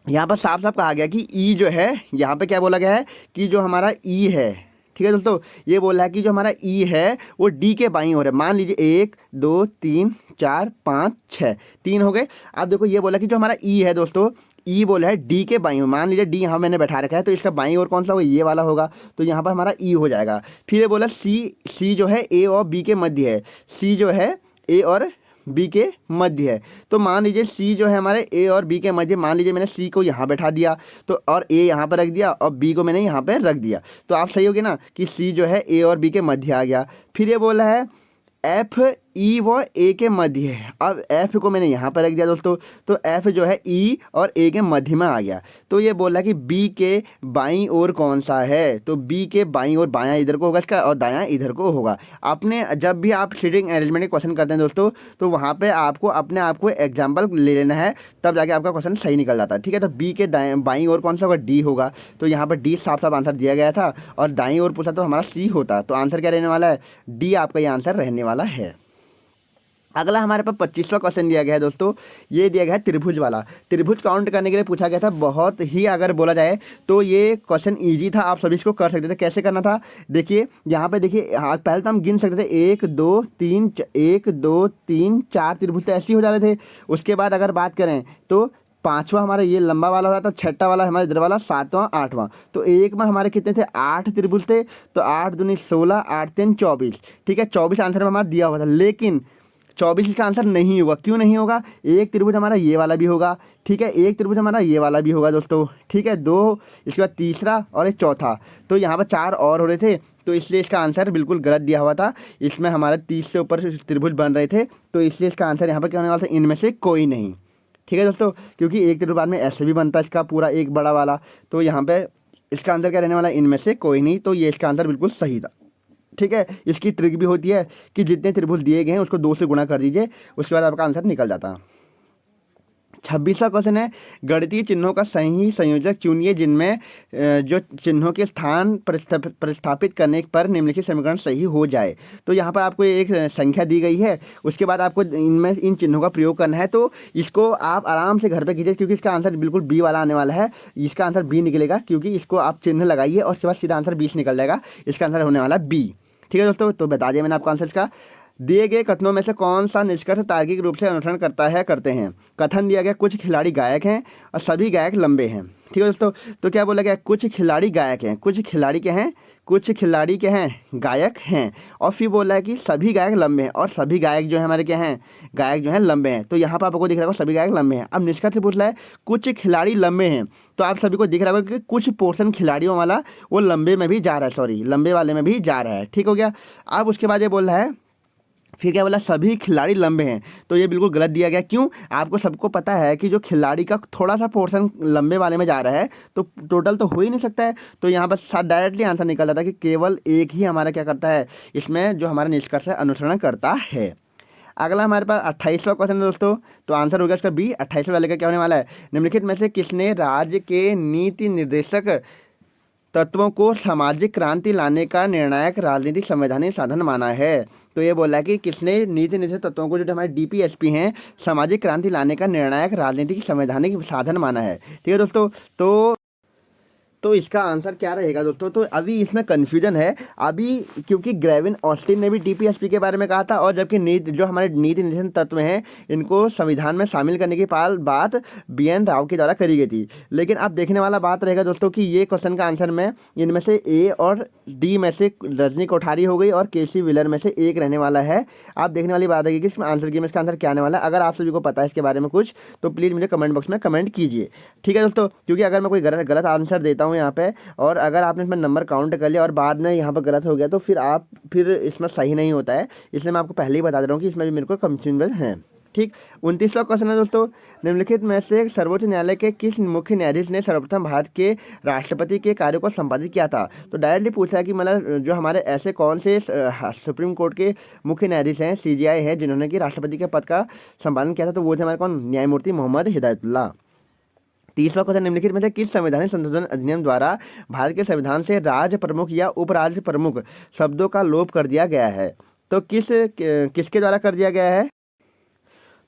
Speaker 1: यहाँ पर साफ साफ कहा गया कि ई जो है, यहाँ पे क्या बोला गया है कि जो हमारा ई है, ठीक है दोस्तों, ये बोला है कि जो हमारा ई है वो डी के बाईं ओर है। मान लीजिए 1 2 3 4 5 6, 3 हो गए। अब देखो ये बोला कि जो हमारा ई है दोस्तों, ई बोला है डी के बाईं ओर। मान लीजिए डी यहाँ मैंने बैठा रखा है, तो इसका बाईं ओर कौन सा होगा, ये वाला होगा। तो यहाँ पर हमारा ई हो जाएगा। फिर ये बोला सी जो है ए और बी के मध्य है। सी जो है ए और बी के मध्य है। तो मान लीजिए सी जो है हमारे ए और बी के मध्य, मान लीजिए मैंने सी को यहाँ बैठा दिया, तो और ए यहाँ पर रख दिया और बी को मैंने यहाँ पर रख दिया। तो आप सही हो गए ना कि सी जो है ए और बी के मध्य आ गया। फिर ये बोला है एफ ई व ए के मध्य है। अब एफ को मैंने यहाँ पर रख दिया दोस्तों, तो एफ जो है ई और ए के मध्य में आ गया। तो ये बोल रहा है कि बी के बाईं ओर कौन सा है, तो बी के बाईं ओर बायां इधर को होगा इसका और दायां इधर को होगा। आपने जब भी आप सीटिंग अरेंजमेंट के क्वेश्चन करते हैं दोस्तों, तो वहाँ पे आपको अपने आप को एग्जाम्पल ले लेना है, तब जाके आपका क्वेश्चन सही निकल जाता है। ठीक है, तो बी के बाईं ओर कौन सा होगा, डी होगा। तो यहाँ पर डी साफ साफ आंसर दिया गया था, और दाईं ओर पूछा तो हमारा सी होता। तो आंसर क्या रहने वाला है, डी आपका ये आंसर रहने वाला है। अगला हमारे पास 25वां क्वेश्चन दिया गया है दोस्तों, ये दिया गया है त्रिभुज वाला। त्रिभुज काउंट करने के लिए पूछा गया था। बहुत ही अगर बोला जाए तो ये क्वेश्चन इजी था, आप सभी इसको कर सकते थे। कैसे करना था, देखिए यहाँ पे देखिए, पहले तो हम गिन सकते थे 1 2 3 1 2 3 4 त्रिभुज तो ऐसे ही हो जा रहे थे। उसके बाद अगर बात करें तो पांचवा हमारा ये लंबा वाला हो रहा था, छठा वाला हमारे इधर वाला, सातवां आठवां। तो एक में हमारे कितने थे, 8 त्रिभुज थे। तो 8 दूनी 16, 8 3 24। ठीक है, 24 आंसर में हमारा दिया हुआ था, लेकिन 24 इसका आंसर नहीं होगा। क्यों नहीं होगा, एक त्रिभुज हमारा ये वाला भी होगा। ठीक है, एक त्रिभुज हमारा ये वाला भी होगा दोस्तों। ठीक है, 2, इसके बाद तीसरा और एक चौथा। तो यहाँ पर 4 और हो रहे थे, तो इसलिए इसका आंसर बिल्कुल गलत दिया हुआ था। इसमें हमारे 30 से ऊपर त्रिभुज बन रहे थे, तो इसलिए इसका आंसर यहाँ पर क्या होने वाला था, इनमें से कोई नहीं। ठीक है दोस्तों, क्योंकि एक त्रिभुज बाद में ऐसे भी बनता है इसका पूरा एक बड़ा वाला। तो यहाँ पे इसका आंसर क्या रहने वाला है, इनमें से कोई नहीं। तो ये इसका आंसर बिल्कुल सही था। ठीक है, इसकी ट्रिक भी होती है कि जितने त्रिभुज दिए गए हैं उसको 2 से गुणा कर दीजिए, उसके बाद आपका आंसर निकल जाता। 26वां क्वेश्चन है, गणितीय चिन्हों का सही संयोजक चुनिए जिनमें जो चिन्हों के स्थान प्रतिस्थापित करने पर निम्नलिखित समीकरण सही हो जाए। तो यहाँ पर आपको एक संख्या दी गई है, उसके बाद आपको इनमें इन चिन्हों का प्रयोग करना है। तो इसको आप आराम से घर पे कीजिए, क्योंकि इसका आंसर बिल्कुल बी वाला आने वाला है। इसका आंसर बी निकलेगा, क्योंकि इसको आप चिन्ह लगाइए और उसके बाद सीधा आंसर 20 निकल जाएगा। इसका आंसर होने वाला बी। ठीक है दोस्तों, तो बता दिया मैंने आपको आंसर इसका। दिए गए कथनों में से कौन सा निष्कर्ष तार्किक रूप से अनुसरण करते हैं। कथन दिया गया, कुछ खिलाड़ी गायक हैं और सभी गायक लंबे हैं। ठीक है दोस्तों, तो क्या बोला गया, कुछ खिलाड़ी गायक हैं, कुछ खिलाड़ी के हैं, कुछ खिलाड़ी के हैं गायक हैं, और फिर बोला है कि सभी गायक लंबे हैं, और सभी गायक जो है हमारे क्या हैं, गायक जो हैं लंबे हैं। तो यहाँ पर आपको दिख रहा होगा सभी गायक लंबे हैं। अब निष्कर्ष पूछ रहा है कुछ खिलाड़ी लंबे हैं, तो आप सभी को दिख रहा होगा कि कुछ पोर्शन खिलाड़ियों वाला वो लंबे में भी जा रहा है, सॉरी लंबे वाले में भी जा रहा है। ठीक हो गया। अब उसके बाद ये बोल रहा है, फिर क्या बोला, सभी खिलाड़ी लंबे हैं। तो ये बिल्कुल गलत दिया गया। क्यों, आपको सबको पता है कि जो खिलाड़ी का थोड़ा सा पोर्शन लंबे वाले में जा रहा है, तो टोटल तो हो ही नहीं सकता है। तो यहाँ पर डायरेक्टली आंसर निकल जाता है कि केवल एक ही हमारा क्या करता है, इसमें जो हमारा निष्कर्ष है अनुसरण करता है। अगला हमारे पास 28वां क्वेश्चन है दोस्तों। तो आंसर हो गया इसका बी। 28वें वाले का क्या होने वाला है, निम्नलिखित में से किसने राज्य के नीति निर्देशक तत्वों को सामाजिक क्रांति लाने का निर्णायक राजनीतिक संवैधानिक साधन माना है। तो ये बोला है कि किसने नीति निर्देशक तत्वों को, जो हमारे डीपीएसपी हैं, सामाजिक क्रांति लाने का निर्णायक राजनीतिक संवैधानिक साधन माना है। ठीक है दोस्तों। तो इसका आंसर क्या रहेगा दोस्तों, तो अभी इसमें कन्फ्यूजन है अभी, क्योंकि ग्रेविन ऑस्टिन ने भी डीपीएसपी के बारे में कहा था, और जबकि जो हमारे नीति निर्देशन तत्व हैं इनको संविधान में शामिल करने की बात बीएन राव के द्वारा करी गई थी। लेकिन अब देखने वाला बात रहेगा दोस्तों कि ये क्वेश्चन का आंसर में इनमें से ए और डी में से रजनी कोठारी हो गई और केसी व्हीलर में से एक रहने वाला है। आप देखने वाली बात है कि इसमें आंसर की में इसका आंसर क्या आने वाला है। अगर आप सभी को पता है इसके बारे में कुछ, तो प्लीज़ मुझे कमेंट बॉक्स में कमेंट कीजिए। ठीक है दोस्तों, क्योंकि अगर मैं कोई गलत आंसर देता हूँ यहाँ पे, और अगर आपने इसमें नंबर काउंट कर लिया और बाद में यहाँ पर गलत हो गया, तो फिर इसमें सही नहीं होता है। इसलिए मैं आपको पहले ही बता दे रहा हूँ कि इसमें भी मेरे को कंफ्यूजन है। ठीक। 29वां क्वेश्चन है दोस्तों, निम्नलिखित में से सर्वोच्च न्यायालय के किस मुख्य न्यायाधीश ने सर्वप्रथम भारत के राष्ट्रपति के कार्य को संपादित किया था। तो डायरेक्टली पूछा है कि मतलब जो हमारे ऐसे कौन से सुप्रीम कोर्ट के मुख्य न्यायाधीश हैं, सीजीआई है, जिन्होंने कि राष्ट्रपति के पद का संपादन किया था। तो वो थे हमारे कौन, न्यायमूर्ति मोहम्मद हिदायतुल्लाह। 30वां क्वेश्चन, निम्नलिखित में से किस संवैधानिक संशोधन अधिनियम द्वारा भारत के संविधान से राज्य प्रमुख या उपराज्य प्रमुख शब्दों का लोप कर दिया गया है। तो किसके द्वारा कर दिया गया है।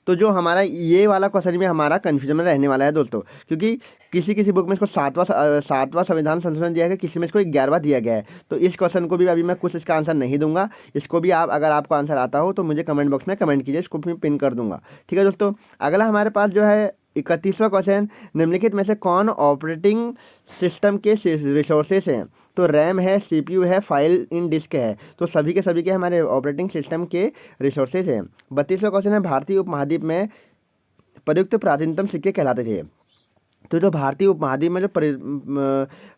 Speaker 1: तो जो हमारा ये वाला क्वेश्चन में हमारा कन्फ्यूजन में रहने वाला है दोस्तों, क्योंकि किसी बुक में इसको सातवां संविधान संशोधन दिया गया, किसी में इसको 11वां दिया गया है। तो इस क्वेश्चन को भी अभी मैं कुछ इसका आंसर नहीं दूंगा। इसको भी आप, अगर आपको आंसर आता हो तो मुझे कमेंट बॉक्स में कमेंट कीजिए, इसको भी पिन कर दूंगा। ठीक है दोस्तों। अगला हमारे पास जो है 31वां क्वेश्चन, निम्नलिखित में से कौन ऑपरेटिंग सिस्टम के रिसोर्सेस हैं। तो रैम है, सीपीयू है, फाइल इन डिस्क है। तो सभी के हमारे ऑपरेटिंग सिस्टम के रिसोर्सेज हैं। 32वां क्वेश्चन है, भारतीय उपमहाद्वीप में प्रयुक्त प्राचीनतम सिक्के कहलाते थे। तो जो भारतीय उपमहाद्वीप में जो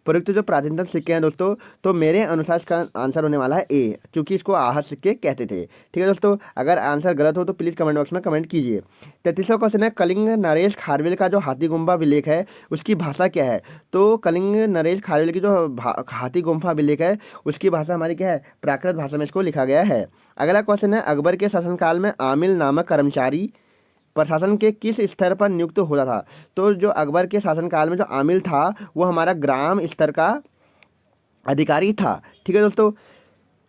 Speaker 1: प्रयुक्त जो प्राचीनतम सिक्के हैं दोस्तों, तो मेरे अनुसार इसका आंसर होने वाला है ए, क्योंकि इसको आहत सिक्के कहते थे। ठीक है दोस्तों। अगर आंसर गलत हो तो प्लीज़ कमेंट बॉक्स में कमेंट कीजिए। 33वां क्वेश्चन है, कलिंग नरेश खारवेल का जो हाथी गुम्फा अभिलेख है उसकी भाषा क्या है। तो कलिंग नरेश खारवेल की जो हाथी गुम्फा अभिलेख है उसकी भाषा हमारी क्या है, प्राकृत भाषा में इसको लिखा गया है। अगला क्वेश्चन है, अकबर के शासनकाल में आमिल नामक कर्मचारी प्रशासन के किस स्तर पर नियुक्त होता था। तो जो अकबर के शासनकाल में जो आमिल था वो हमारा ग्राम स्तर का अधिकारी था। ठीक है दोस्तों।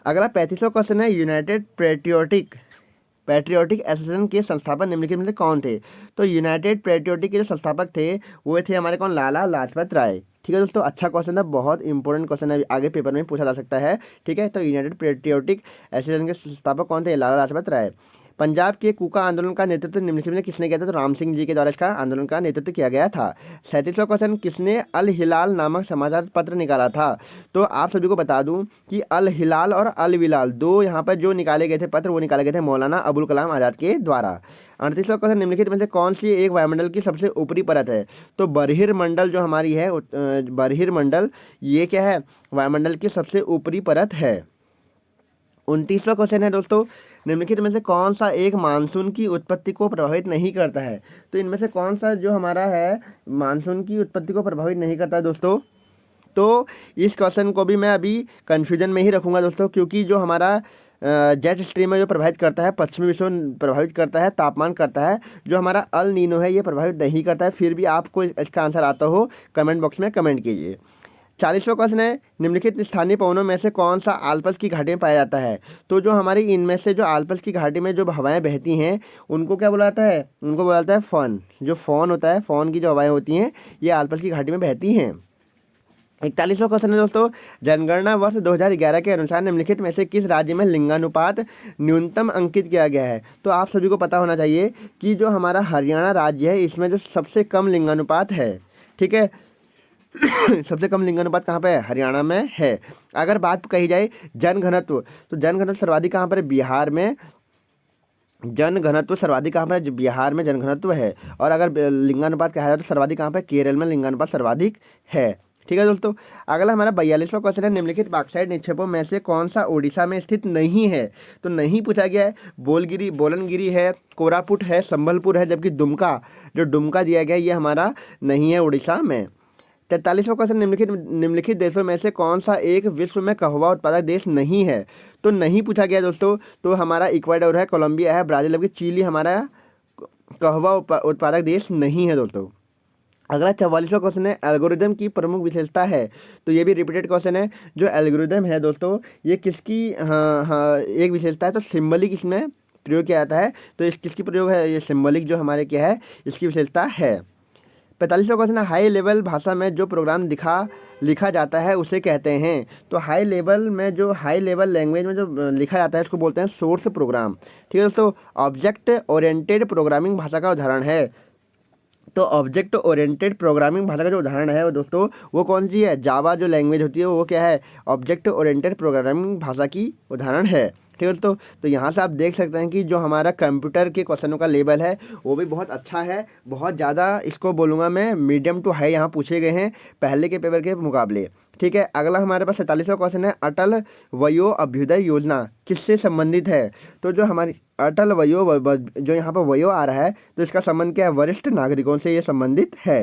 Speaker 1: अगला 35वां क्वेश्चन है, यूनाइटेड पैट्रियोटिक एसोसिएशन के संस्थापक निम्नलिखित में से कौन थे। तो यूनाइटेड पैट्रियोटिक के जो संस्थापक थे वो थे हमारे कौन, लाला लाजपत राय। ठीक है दोस्तों। अच्छा क्वेश्चन है, बहुत इंपॉर्टेंट क्वेश्चन है, आगे पेपर में पूछा जा सकता है। ठीक है। तो यूनाइटेड पैट्रियोटिक एसोसिएशन के संस्थापक कौन थे, लाला लाजपत राय। पंजाब के कूका आंदोलन का नेतृत्व निम्नलिखित में किसने किया था। तो राम सिंह जी के द्वारा इसका आंदोलन का नेतृत्व किया गया था। 37वां क्वेश्चन, किसने अल हिलाल नामक समाचार पत्र निकाला था। तो आप सभी को बता दूं कि अल हिलाल और अल विलाल दो यहाँ पर जो निकाले गए थे पत्र, वो निकाले गए थे मौलाना अबुल कलाम आज़ाद के द्वारा। 38वां क्वेश्चन, निम्नलिखित में से कौन सी एक वायुमंडल की सबसे ऊपरी परत है। तो बरहिर मंडल जो हमारी है, बरहिर मंडल ये क्या है, वायुमंडल की सबसे ऊपरी परत है। 29वां क्वेश्चन है दोस्तों, निम्नलिखित में से कौन सा एक मानसून की उत्पत्ति को प्रभावित नहीं करता है। तो इनमें से कौन सा जो हमारा है मानसून की उत्पत्ति को प्रभावित नहीं करता है दोस्तों। तो इस क्वेश्चन को भी मैं अभी कन्फ्यूजन में ही रखूंगा दोस्तों, क्योंकि जो हमारा जेट स्ट्रीम है जो प्रभावित करता है, पश्चिमी विक्षोभ प्रभावित करता है, तापमान करता है। जो हमारा अल नीनो है ये प्रभावित नहीं करता है। फिर भी आपको इसका आंसर आता हो कमेंट बॉक्स में कमेंट कीजिए। 40वां क्वेश्चन है, निम्नलिखित स्थानीय पवनों में से कौन सा आल्प्स की घाटी में पाया जाता है। तो जो हमारी इनमें से जो आल्प्स की घाटी में जो हवाएं बहती हैं उनको क्या बोला जाता है, उनको बोला जाता है फॉन। जो फॉन होता है, फॉन की जो हवाएं होती हैं ये आल्प्स की घाटी में बहती हैं। 41वां क्वेश्चन है दोस्तों, जनगणना वर्ष 2011 के अनुसार निम्नलिखित में से किस राज्य में लिंगानुपात न्यूनतम अंकित किया गया है। तो आप सभी को पता होना चाहिए कि जो हमारा हरियाणा राज्य है इसमें जो सबसे कम लिंगानुपात है। ठीक है। सबसे कम लिंगानुपात कहाँ पे है, हरियाणा में है। अगर बात कही जाए जनघनत्व, तो जनघनत्व सर्वाधिक कहाँ पर है, बिहार में। जनघनत्व सर्वाधिक कहाँ पर है, बिहार में जनघनत्व है। और अगर लिंगानुपात कहा जाए तो सर्वाधिक कहाँ पर, केरल में लिंगानुपात सर्वाधिक है। ठीक है दोस्तों। अगला हमारा 42वां क्वेश्चन है, निम्नलिखित बॉक्साइट निक्षेपों में से कौन सा ओडिशा में स्थित नहीं है। तो नहीं पूछा गया है, बोलनगिरी है, कोरापुट है, संबलपुर है, जबकि दुमका जो दुमका दिया गया ये हमारा नहीं है उड़ीसा में। 43वां क्वेश्चन, निम्नलिखित देशों में से कौन सा एक विश्व में कहवा उत्पादक देश नहीं है? तो नहीं पूछा गया दोस्तों। तो हमारा इक्वाडोर है, कोलंबिया है, ब्राज़ील है, चिली हमारा कहवा उत्पादक देश नहीं है दोस्तों। अगला 44वां क्वेश्चन है, एल्गोरिदम की प्रमुख विशेषता है। तो ये भी रिपीटेड क्वेश्चन है। जो एल्गोरिदम है दोस्तों, ये किसकी हाँ एक विशेषता है, तो सिंबलिक इसमें प्रयोग किया जाता है। तो इस किसकी प्रयोग है? ये सिंबलिक जो हमारे क्या है, इसकी विशेषता है। 45वां क्वेश्चन है, हाई लेवल भाषा में जो प्रोग्राम लिखा जाता है उसे कहते हैं। तो हाई लेवल लैंग्वेज में जो लिखा जाता है उसको बोलते हैं सोर्स प्रोग्राम। ठीक है दोस्तों। ऑब्जेक्ट ओरिएंटेड प्रोग्रामिंग भाषा का उदाहरण है। तो ऑब्जेक्ट ओरिएंटेड प्रोग्रामिंग भाषा का जो उदाहरण है वो दोस्तों, वो कौन सी है? जावा जो लैंग्वेज होती है वो क्या है? ऑब्जेक्ट ओरिएंटेड प्रोग्रामिंग भाषा की उदाहरण है। ठीक है दोस्तों। तो यहाँ से आप देख सकते हैं कि जो हमारा कंप्यूटर के क्वेश्चनों का लेवल है वो भी बहुत अच्छा है। बहुत ज़्यादा इसको बोलूँगा मैं मीडियम टू हाई यहाँ पूछे गए हैं पहले के पेपर के मुकाबले। ठीक है। अगला हमारे पास 47वां क्वेश्चन है, अटल वयो अभ्युदय योजना किससे संबंधित है? तो जो हमारी अटल जो यहाँ पर वयो आ रहा है, तो इसका संबंध क्या है? वरिष्ठ नागरिकों से ये संबंधित है।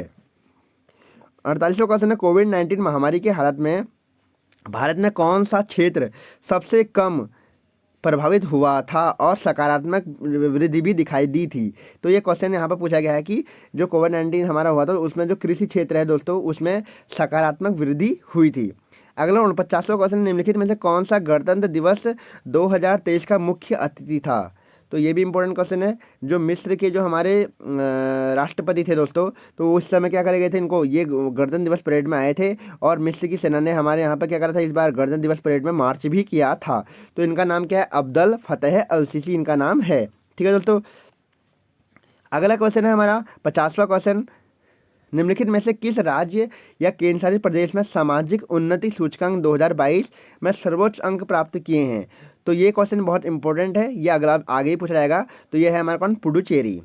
Speaker 1: 48वां क्वेश्चन है, कोविड-19 महामारी के हालत में भारत में कौन सा क्षेत्र सबसे कम प्रभावित हुआ था और सकारात्मक वृद्धि भी दिखाई दी थी? तो ये क्वेश्चन यहाँ पर पूछा गया है कि जो कोविड-19 हमारा हुआ था उसमें जो कृषि क्षेत्र है दोस्तों, उसमें सकारात्मक वृद्धि हुई थी। अगला 49वां क्वेश्चन, निम्नलिखित में से कौन सा गणतंत्र दिवस 2023 का मुख्य अतिथि था? तो ये भी इंपॉर्टेंट क्वेश्चन है। जो मिस्र के जो हमारे राष्ट्रपति थे दोस्तों, तो उस समय क्या करे गए थे इनको? ये गणतंत्र दिवस परेड में आए थे और मिस्र की सेना ने हमारे यहाँ पर क्या करा था? इस बार गणतंत्र दिवस परेड में मार्च भी किया था। तो इनका नाम क्या है? अब्दल फतेह अल सीसी इनका नाम है। ठीक है दोस्तों। अगला क्वेश्चन है हमारा 50वां क्वेश्चन, निम्नलिखित में से किस राज्य या केंद्र शासित प्रदेश में सामाजिक उन्नति सूचकांक 2022 में सर्वोच्च अंक प्राप्त किए हैं? तो ये क्वेश्चन बहुत इंपॉर्टेंट है, ये अगला आगे ही पूछा जाएगा। तो ये है हमारा कौन? पुडुचेरी।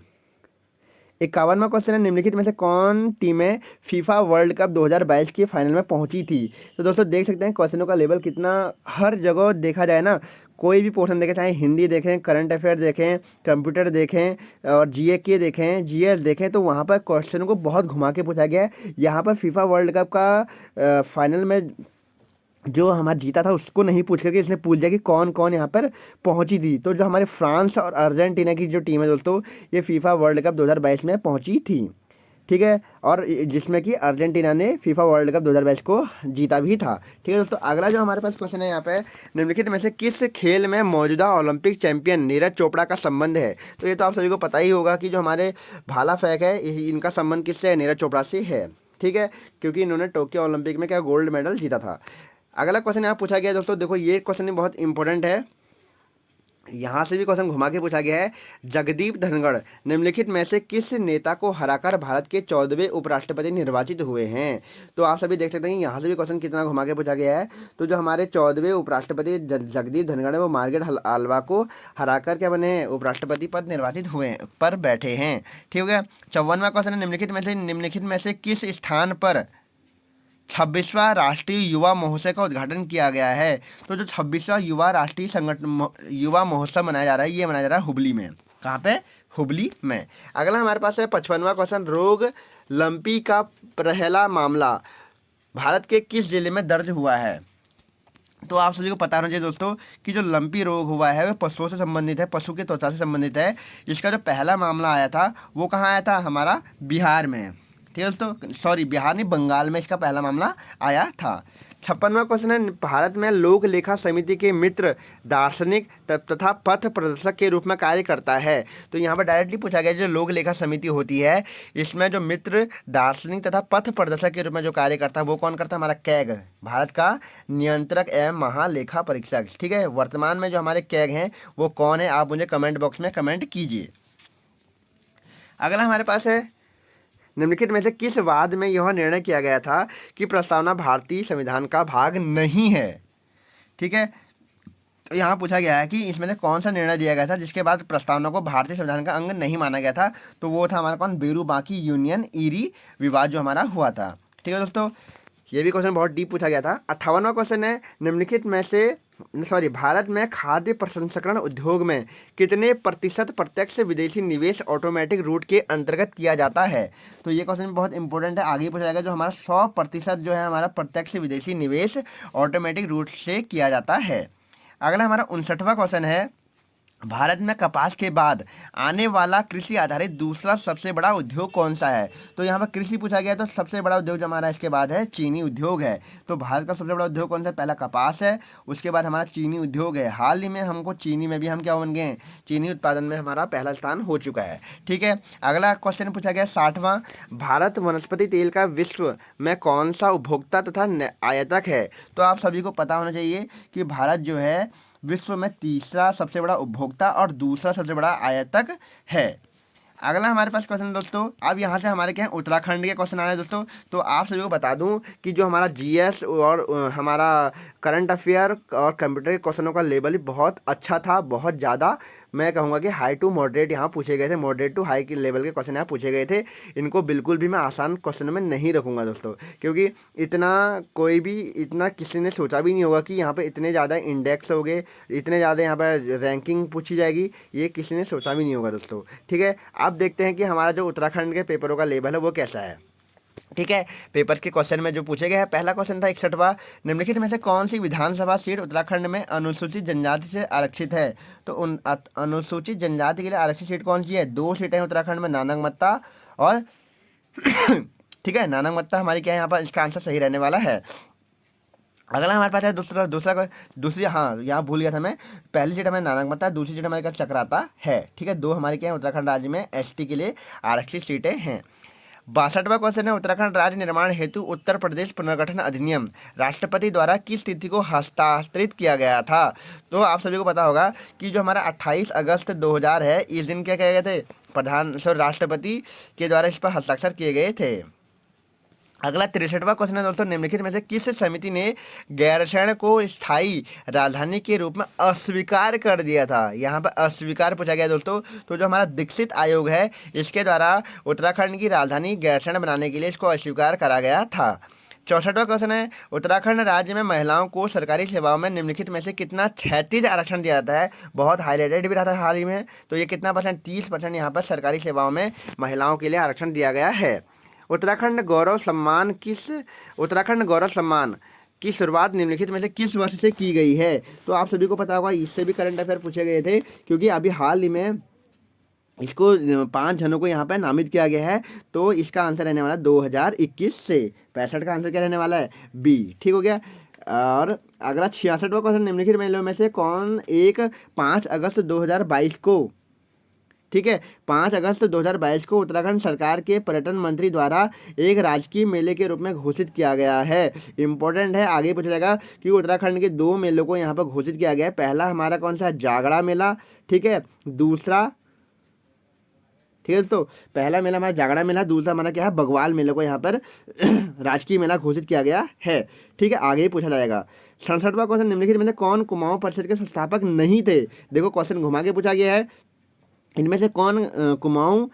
Speaker 1: 51वां क्वेश्चन है, निम्नलिखित में से कौन टीमें फीफा वर्ल्ड कप 2022 के फाइनल में पहुंची थी? तो दोस्तों देख सकते हैं क्वेश्चनों का लेवल कितना, हर जगह देखा जाए ना, कोई भी पोर्शन देखें, चाहे हिंदी देखें, करंट अफेयर देखें, कंप्यूटर देखें और जीके देखें, जीएस देखें, तो वहाँ पर क्वेश्चनों को बहुत घुमा के पूछा गया है। यहाँ पर फीफा वर्ल्ड कप का फाइनल में जो हमारा जीता था उसको नहीं पूछ करके इसने पूछ दिया कि कौन कौन यहाँ पर पहुंची थी। तो जो हमारे फ्रांस और अर्जेंटीना की जो टीम है दोस्तों, ये फीफा वर्ल्ड कप 2022 में पहुंची थी। ठीक है। और जिसमें कि अर्जेंटीना ने फीफा वर्ल्ड कप 2022 को जीता भी था। ठीक है दोस्तों। अगला जो हमारे पास क्वेश्चन है यहाँ पे, निम्नलिखित में से किस खेल में मौजूदा ओलंपिक चैंपियन नीरज चोपड़ा का संबंध है? तो ये तो आप सभी को पता ही होगा कि जो हमारे भाला फेंक है इनका संबंध किससे है? नीरज चोपड़ा से है। ठीक है। क्योंकि इन्होंने टोक्यो ओलंपिक में क्या गोल्ड मेडल जीता था। अगला क्वेश्चन यहाँ पूछा गया दोस्तों, देखो ये क्वेश्चन बहुत इंपॉर्टेंट है, यहाँ से भी क्वेश्चन घुमा के पूछा गया है। जगदीप धनखड़ निम्नलिखित में से किस नेता को हराकर भारत के 14वें उपराष्ट्रपति निर्वाचित हुए हैं? तो आप सभी देख सकते हैं यहाँ से भी क्वेश्चन कितना घुमा के पूछा गया है। तो जो हमारे 14वें उपराष्ट्रपति जगदीप धनखड़ है वो मार्गरेट आल्वा को हराकर क्या बने? उपराष्ट्रपति पद निर्वाचित हुए पर बैठे हैं। ठीक है। 54वां क्वेश्चन है, निम्नलिखित में से किस स्थान पर 26वां राष्ट्रीय युवा महोत्सव का उद्घाटन किया गया है? तो जो 26वां युवा महोत्सव मनाया जा रहा है, ये मनाया जा रहा है हुबली में। कहाँ पे? हुबली में। अगला हमारे पास है 55वां क्वेश्चन, रोग लंपी का पहला मामला भारत के किस जिले में दर्ज हुआ है? तो आप सभी को पता होना चाहिए दोस्तों कि जो लंपी रोग हुआ है वो पशुओं से संबंधित है, पशु की त्वचा से संबंधित है। इसका जो पहला मामला आया था वो कहाँ आया था? हमारा बिहार में। ठीक है दोस्तों, सॉरी बिहार नहीं, बंगाल में इसका पहला मामला आया था। 56वां क्वेश्चन है, भारत में लोक लेखा समिति के मित्र दार्शनिक तथा पथ प्रदर्शक के रूप में कार्य करता है। तो यहाँ पर डायरेक्टली पूछा गया जो लोक लेखा समिति होती है इसमें जो मित्र दार्शनिक तथा पथ प्रदर्शक के रूप में जो कार्य करता है वो कौन करता है? हमारा कैग, भारत का नियंत्रक एवं महालेखा परीक्षक। ठीक है। वर्तमान में जो हमारे कैग हैं वो कौन है? आप मुझे कमेंट बॉक्स में कमेंट कीजिए। अगला हमारे पास है, निम्नलिखित में से किस वाद में यह निर्णय किया गया था कि प्रस्तावना भारतीय संविधान का भाग नहीं है? ठीक है। तो यहाँ पूछा गया है कि इसमें से कौन सा निर्णय दिया गया था जिसके बाद प्रस्तावना को भारतीय संविधान का अंग नहीं माना गया था? तो वो था हमारा कौन? बेरू-बांकी यूनियन ईरी विवाद जो हमारा हुआ था। ठीक है दोस्तों, ये भी क्वेश्चन बहुत डीप पूछा गया था। 58वां क्वेश्चन है, निम्नलिखित में से सॉरी भारत में खाद्य प्रसंस्करण उद्योग में कितने प्रतिशत प्रत्यक्ष विदेशी निवेश ऑटोमेटिक रूट के अंतर्गत किया जाता है। तो ये क्वेश्चन बहुत इंपॉर्टेंट है, आगे पूछा जाएगा। जो हमारा 100% जो है हमारा प्रत्यक्ष विदेशी निवेश ऑटोमेटिक रूट से किया जाता है। अगला हमारा 59वां क्वेश्चन है, भारत में कपास के बाद आने वाला कृषि आधारित दूसरा सबसे बड़ा उद्योग कौन सा है। तो यहाँ पर कृषि पूछा गया, तो सबसे बड़ा उद्योग जो हमारा इसके बाद है चीनी उद्योग है। तो भारत का सबसे बड़ा उद्योग कौन सा है, पहला कपास है, उसके बाद हमारा चीनी उद्योग है। हाल ही में हमको चीनी में भी हम क्या बन गए हैं, चीनी उत्पादन में हमारा पहला स्थान हो चुका है। ठीक है, अगला क्वेश्चन पूछा गया 60वां, भारत वनस्पति तेल का विश्व में कौन सा उपभोक्ता तथा आयातक है। तो आप सभी को पता होना चाहिए कि भारत जो है विश्व में तीसरा सबसे बड़ा उपभोक्ता और दूसरा सबसे बड़ा आयातक है। अगला हमारे पास क्वेश्चन दोस्तों, अब यहाँ से हमारे क्या है उत्तराखंड के क्वेश्चन आ रहे हैं दोस्तों। तो आप सभी को बता दूं कि जो हमारा जीएस और हमारा करंट अफेयर और कंप्यूटर के क्वेश्चनों का लेवल ही बहुत अच्छा था, बहुत ज़्यादा मैं कहूँगा कि हाई टू मॉडरेट यहाँ पूछे गए थे, मॉडरेट टू हाई के लेवल के क्वेश्चन यहाँ पूछे गए थे। इनको बिल्कुल भी मैं आसान क्वेश्चन में नहीं रखूँगा दोस्तों, क्योंकि इतना कोई भी इतना किसी ने सोचा भी नहीं होगा कि यहाँ पे इतने ज़्यादा इंडेक्स हो गए, इतने ज़्यादा यहाँ पर रैंकिंग पूछी जाएगी, ये किसी ने सोचा भी नहीं होगा दोस्तों। ठीक है, अब देखते हैं कि हमारा जो उत्तराखंड के पेपरों का लेवल है वो कैसा है। ठीक है, पेपर के क्वेश्चन में जो पूछे गए हैं, पहला क्वेश्चन था 61वां, निम्नलिखित में से कौन सी विधानसभा सीट उत्तराखंड में अनुसूचित जनजाति से आरक्षित है। तो उन अनुसूचित जनजाति के लिए आरक्षित सीट कौन सी है, 2 सीटें हैं उत्तराखंड में, नानंगमत्ता और ठीक है, नानंगमत्ता हमारी क्या है यहाँ पर, इसका आंसर सही रहने वाला है। अगला हमारे पास है दूसरी, हाँ यहाँ भूल गया था मैं, पहली सीट हमारे नानंगमत्ता, दूसरी सीट हमारे पास चक्राता है। ठीक है, 2 हमारे क्या है उत्तराखंड राज्य में एसटी के लिए आरक्षित सीटें हैं। 62वां क्वेश्चन है, उत्तराखंड राज्य निर्माण हेतु उत्तर प्रदेश पुनर्गठन अधिनियम राष्ट्रपति द्वारा किस तिथि को हस्ताक्षरित किया गया था। तो आप सभी को पता होगा कि जो हमारा 28 अगस्त 2000 है, इस दिन क्या किए गए थे, राष्ट्रपति के द्वारा इस पर हस्ताक्षर किए गए थे। अगला 63वां क्वेश्चन है दोस्तों, निम्नलिखित में से किस समिति ने गैरसैंण को स्थायी राजधानी के रूप में अस्वीकार कर दिया था। यहाँ पर अस्वीकार पूछा गया दोस्तों। तो जो हमारा दीक्षित आयोग है, इसके द्वारा उत्तराखंड की राजधानी गैरसैंण बनाने के लिए इसको अस्वीकार करा गया था। 64वां क्वेश्चन है, उत्तराखंड राज्य में महिलाओं को सरकारी सेवाओं में निम्नलिखित में से कितना क्षैतिज आरक्षण दिया जाता है। बहुत हाईलाइटेड भी रहा था हाल ही में, तो ये कितना परसेंट, 30% यहाँ पर सरकारी सेवाओं में महिलाओं के लिए आरक्षण दिया गया है। उत्तराखंड गौरव सम्मान की शुरुआत निम्नलिखित में से किस वर्ष से की गई है। तो आप सभी को पता होगा, इससे भी करंट अफेयर पूछे गए थे, क्योंकि अभी हाल ही में इसको 5 जनों को यहाँ पर नामित किया गया है। तो इसका आंसर रहने वाला 2021 से। 65 का आंसर क्या रहने वाला है, बी। ठीक हो गया। और अगला 66वां क्वेश्चन, निम्नलिखित मेलों में से कौन एक 5 अगस्त 2022 को, ठीक है, 5 अगस्त 2022 को उत्तराखंड सरकार के पर्यटन मंत्री द्वारा एक राजकीय मेले के रूप में घोषित किया गया है। इंपॉर्टेंट है, आगे पूछा जाएगा कि उत्तराखंड के 2 मेलों को यहाँ पर घोषित किया गया है। पहला हमारा कौन सा है, जागड़ा मेला। ठीक है, दूसरा, ठीक है दोस्तों, पहला मेला हमारा जागड़ा मेला, दूसरा हमारा क्या है, बगवाल मेले को यहाँ पर राजकीय मेला घोषित किया गया है। ठीक है, आगे पूछा जाएगा 67वां क्वेश्चन, निम्नलिखित में से कौन कुमाऊं परिषद के संस्थापक नहीं थे। देखो क्वेश्चन घुमा के पूछा गया है, इनमें से कौन कुमाऊं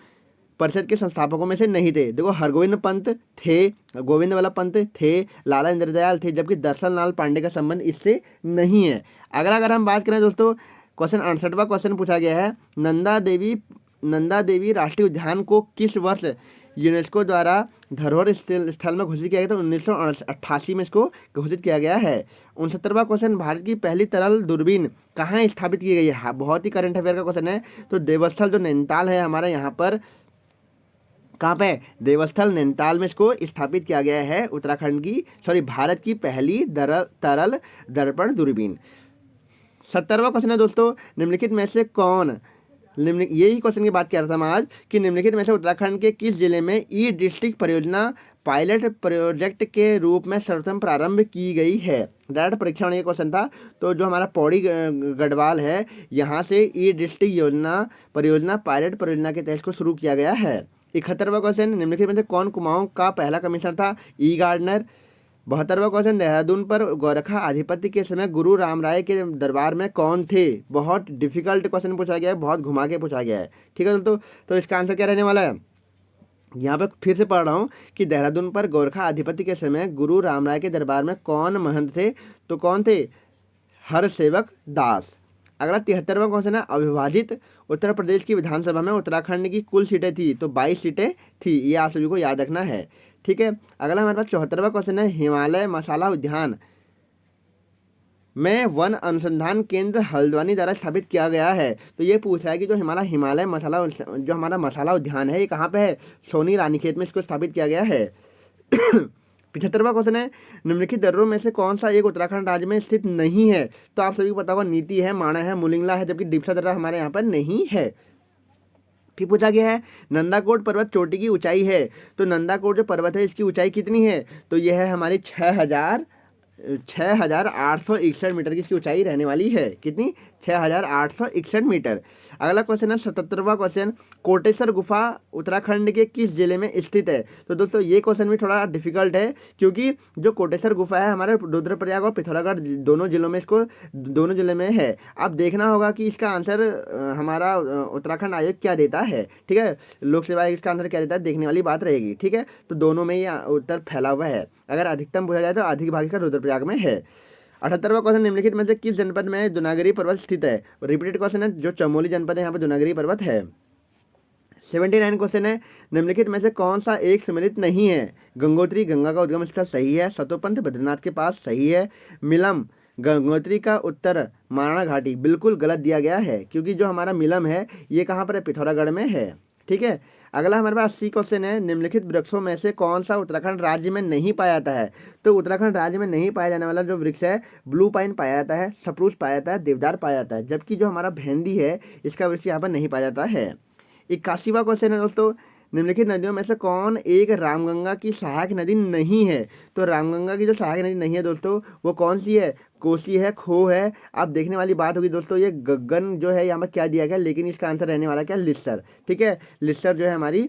Speaker 1: परिषद के संस्थापकों में से नहीं थे। देखो हरगोविंद पंत थे, गोविंद वल्लभ पंत थे, लाला इंद्रदयाल थे, जबकि दर्शन लाल पांडे का संबंध इससे नहीं है। अगर हम बात करें दोस्तों, क्वेश्चन 68वां क्वेश्चन पूछा गया है, नंदा देवी राष्ट्रीय उद्यान को किस वर्ष यूनेस्को द्वारा धरोहर स्थल में घोषित किया गया था। 1988 में इसको घोषित किया गया है। 69वां क्वेश्चन, भारत की पहली तरल दूरबीन कहाँ स्थापित की गई है। बहुत ही करंट अफेयर का क्वेश्चन है। तो देवस्थल जो नैनीताल है हमारा, यहाँ पर कहाँ पे, देवस्थल नैनीताल में इसको स्थापित किया गया है। उत्तराखंड की भारत की पहली तरल दर्पण दूरबीन। 70वां क्वेश्चन है दोस्तों, निम्नलिखित में से कौन, यही क्वेश्चन की बात कर रहा था मैं आज, कि निम्नलिखित में से उत्तराखंड के किस जिले में ई डिस्ट्रिक्ट परियोजना पायलट प्रोजेक्ट के रूप में सर्वप्रथम प्रारंभ की गई है। डायरेक्ट परीक्षण ये क्वेश्चन था। तो जो हमारा पौड़ी गढ़वाल है, यहाँ से ई डिस्ट्रिक्ट परियोजना पायलट परियोजना के तहत को शुरू किया गया है। 71वां क्वेश्चन, निम्नलिखित में से कौन कुमाऊं का पहला कमिश्नर था। ई गार्डनर। 72वां क्वेश्चन, देहरादून पर गोरखा आधिपत्य के समय गुरु राम राय के दरबार में कौन थे। बहुत डिफिकल्ट क्वेश्चन पूछा गया है, बहुत घुमा के पूछा गया है। ठीक है दोस्तों, तो इसका आंसर क्या रहने वाला है, यहाँ पर फिर से पढ़ रहा हूँ कि देहरादून पर गोरखा आधिपत्य के समय गुरु राम राय के दरबार में कौन महंत थे। तो कौन थे, हरसेवक दास। अगला 73वां क्वेश्चन है, अविभाजित उत्तर प्रदेश की विधानसभा में उत्तराखंड की कुल सीटें थी, तो 22 सीटें थी, ये आप सभी को याद रखना है। ठीक है। अगला हमारे पास 74वां क्वेश्चन है, हिमालय मसाला उद्यान में वन अनुसंधान केंद्र हल्द्वानी द्वारा स्थापित किया गया है। तो ये पूछ रहा है कि जो हिमालय मसाला जो हमारा मसाला उद्यान है ये कहाँ पे है, सोनी रानीखेत में इसको स्थापित किया गया है। 75वां क्वेश्चन है, निम्नलिखित दर्रों में से कौन सा एक उत्तराखंड राज्य में स्थित नहीं है। तो आप सभी को पता होगा, नीति है, माणा है, मुलिंगला है, जबकि डिपसा दर्रा हमारे यहाँ पर नहीं है। फिर पूछा गया है, नंदाकोट पर्वत चोटी की ऊंचाई है। तो नंदाकोट जो पर्वत है इसकी ऊंचाई कितनी है, तो यह है हमारी 6,861 मीटर की इसकी ऊंचाई रहने वाली है। कितनी, 6,861 मीटर। अगला क्वेश्चन है 77वां क्वेश्चन, कोटेश्वर गुफा उत्तराखंड के किस जिले में स्थित है। तो दोस्तों ये क्वेश्चन भी थोड़ा डिफिकल्ट है, क्योंकि जो कोटेश्वर गुफा है हमारे रुद्रप्रयाग और पिथौरागढ़ दोनों जिलों में दोनों जिले में है। अब देखना होगा कि इसका आंसर हमारा उत्तराखंड आयोग क्या देता है। ठीक है, लोक सेवा आयोग इसका आंसर क्या देता है, देखने वाली बात रहेगी। ठीक है, तो दोनों में ये उत्तर फैला हुआ है। अगर अधिकतम पूछा जाए तो अधिक भाग का रुद्रप्रयाग में है। 78वां क्वेश्चन, निम्नलिखित में से किस जनपद में दुनागिरी पर्वत स्थित है। रिपीटेड क्वेश्चन है, जो चमोली जनपद है यहाँ पर दुनागिरी पर्वत है। 79 क्वेश्चन है, निम्नलिखित में से कौन सा एक सम्मिलित नहीं है। गंगोत्री गंगा का उद्गम स्थल सही है, सतोपंथ बद्रीनाथ के पास सही है, मिलम गंगोत्री का उत्तर मारना घाटी बिल्कुल गलत दिया गया है, क्योंकि जो हमारा मिलम है ये कहाँ पर है, पिथौरागढ़ में है। ठीक है। अगला हमारे पास 80 क्वेश्चन है, निम्नलिखित वृक्षों में से कौन सा उत्तराखंड राज्य में नहीं पाया जाता है। तो उत्तराखंड राज्य में नहीं पाया जाने वाला जो वृक्ष है, ब्लू पाइन पाया जाता है, सप्रूस पाया जाता है, देवदार पाया जाता है, जबकि जो हमारा भेंदी है इसका वृक्ष यहाँ पर नहीं पाया जाता है। 81वां क्वेश्चन है दोस्तों, निम्नलिखित नदियों में से कौन एक रामगंगा की सहायक नदी नहीं है। तो रामगंगा की जो सहायक नदी नहीं है दोस्तों वो कौन सी है, कोसी है, खो है। अब देखने वाली बात होगी दोस्तों, ये गगन जो है यहाँ पर क्या दिया गया, लेकिन इसका आंसर रहने वाला क्या, लिस्सर। ठीक है, लिस्सर जो है हमारी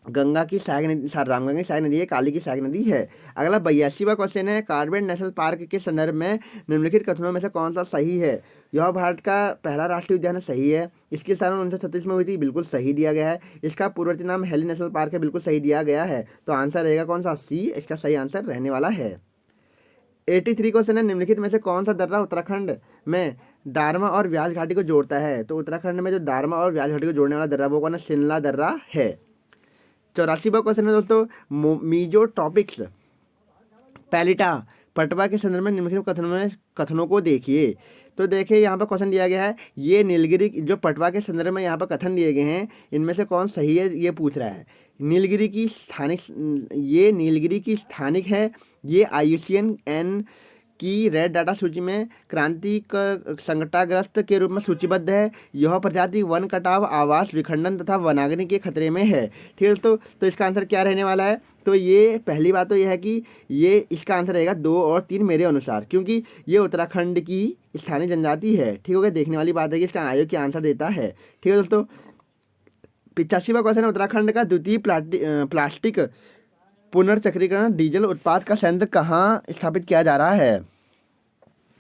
Speaker 1: गंगा की सहायक नदी, रामगंगा की सहायक नदी है, काली की सहायक नदी है। अगला 82वां क्वेश्चन है, कार्बेट नेशनल पार्क के संदर्भ में निम्नलिखित कथनों में से कौन सा सही है। यह भारत का पहला राष्ट्रीय उद्यान है, सही है। इसकी स्थापना 1936 में हुई थी, बिल्कुल सही दिया गया है। इसका पूर्ववर्ती नाम हेली नेशनल पार्क है, बिल्कुल सही दिया गया है। तो आंसर रहेगा कौन सा, सी, इसका सही आंसर रहने वाला है। 83 क्वेश्चन है, निम्नलिखित में से कौन सा दर्रा उत्तराखंड में दारमा और व्यास घाटी को जोड़ता है। तो उत्तराखंड में जो दारमा और व्यास घाटी को जोड़ने वाला दर्रा वो कौन है, शिमला दर्रा है। 84वां क्वेश्चन है दोस्तों, मीजो टॉपिक्स पैलिटा पटवा के संदर्भ में निम्नलिखित कथनों को देखिए। तो देखिए यहाँ पर क्वेश्चन दिया गया है, ये नीलगिरी जो पटवा के संदर्भ में यहाँ पर कथन दिए गए हैं इनमें से कौन सही है, ये पूछ रहा है। नीलगिरी की स्थानिक है, ये IUCN की रेड डाटा सूची में क्रांति संकटाग्रस्त के रूप में सूचीबद्ध है। यह प्रजाति वन कटाव, आवास विखंडन तथा वनाग्नि के खतरे में है। ठीक है दोस्तों, तो इसका आंसर क्या रहने वाला है। तो ये पहली बात तो यह है कि ये इसका आंसर रहेगा 2 और 3 मेरे अनुसार, क्योंकि ये उत्तराखंड की स्थानीय जनजाति है। ठीक हो गया, देखने वाली बात है कि इसका आयोग क्या आंसर देता है। ठीक है दोस्तों। 85वां क्वेश्चन है, उत्तराखंड का द्वितीय प्लास्टिक पुनर्चक्रीकरण डीजल उत्पाद का संयंत्र कहाँ स्थापित किया जा रहा है।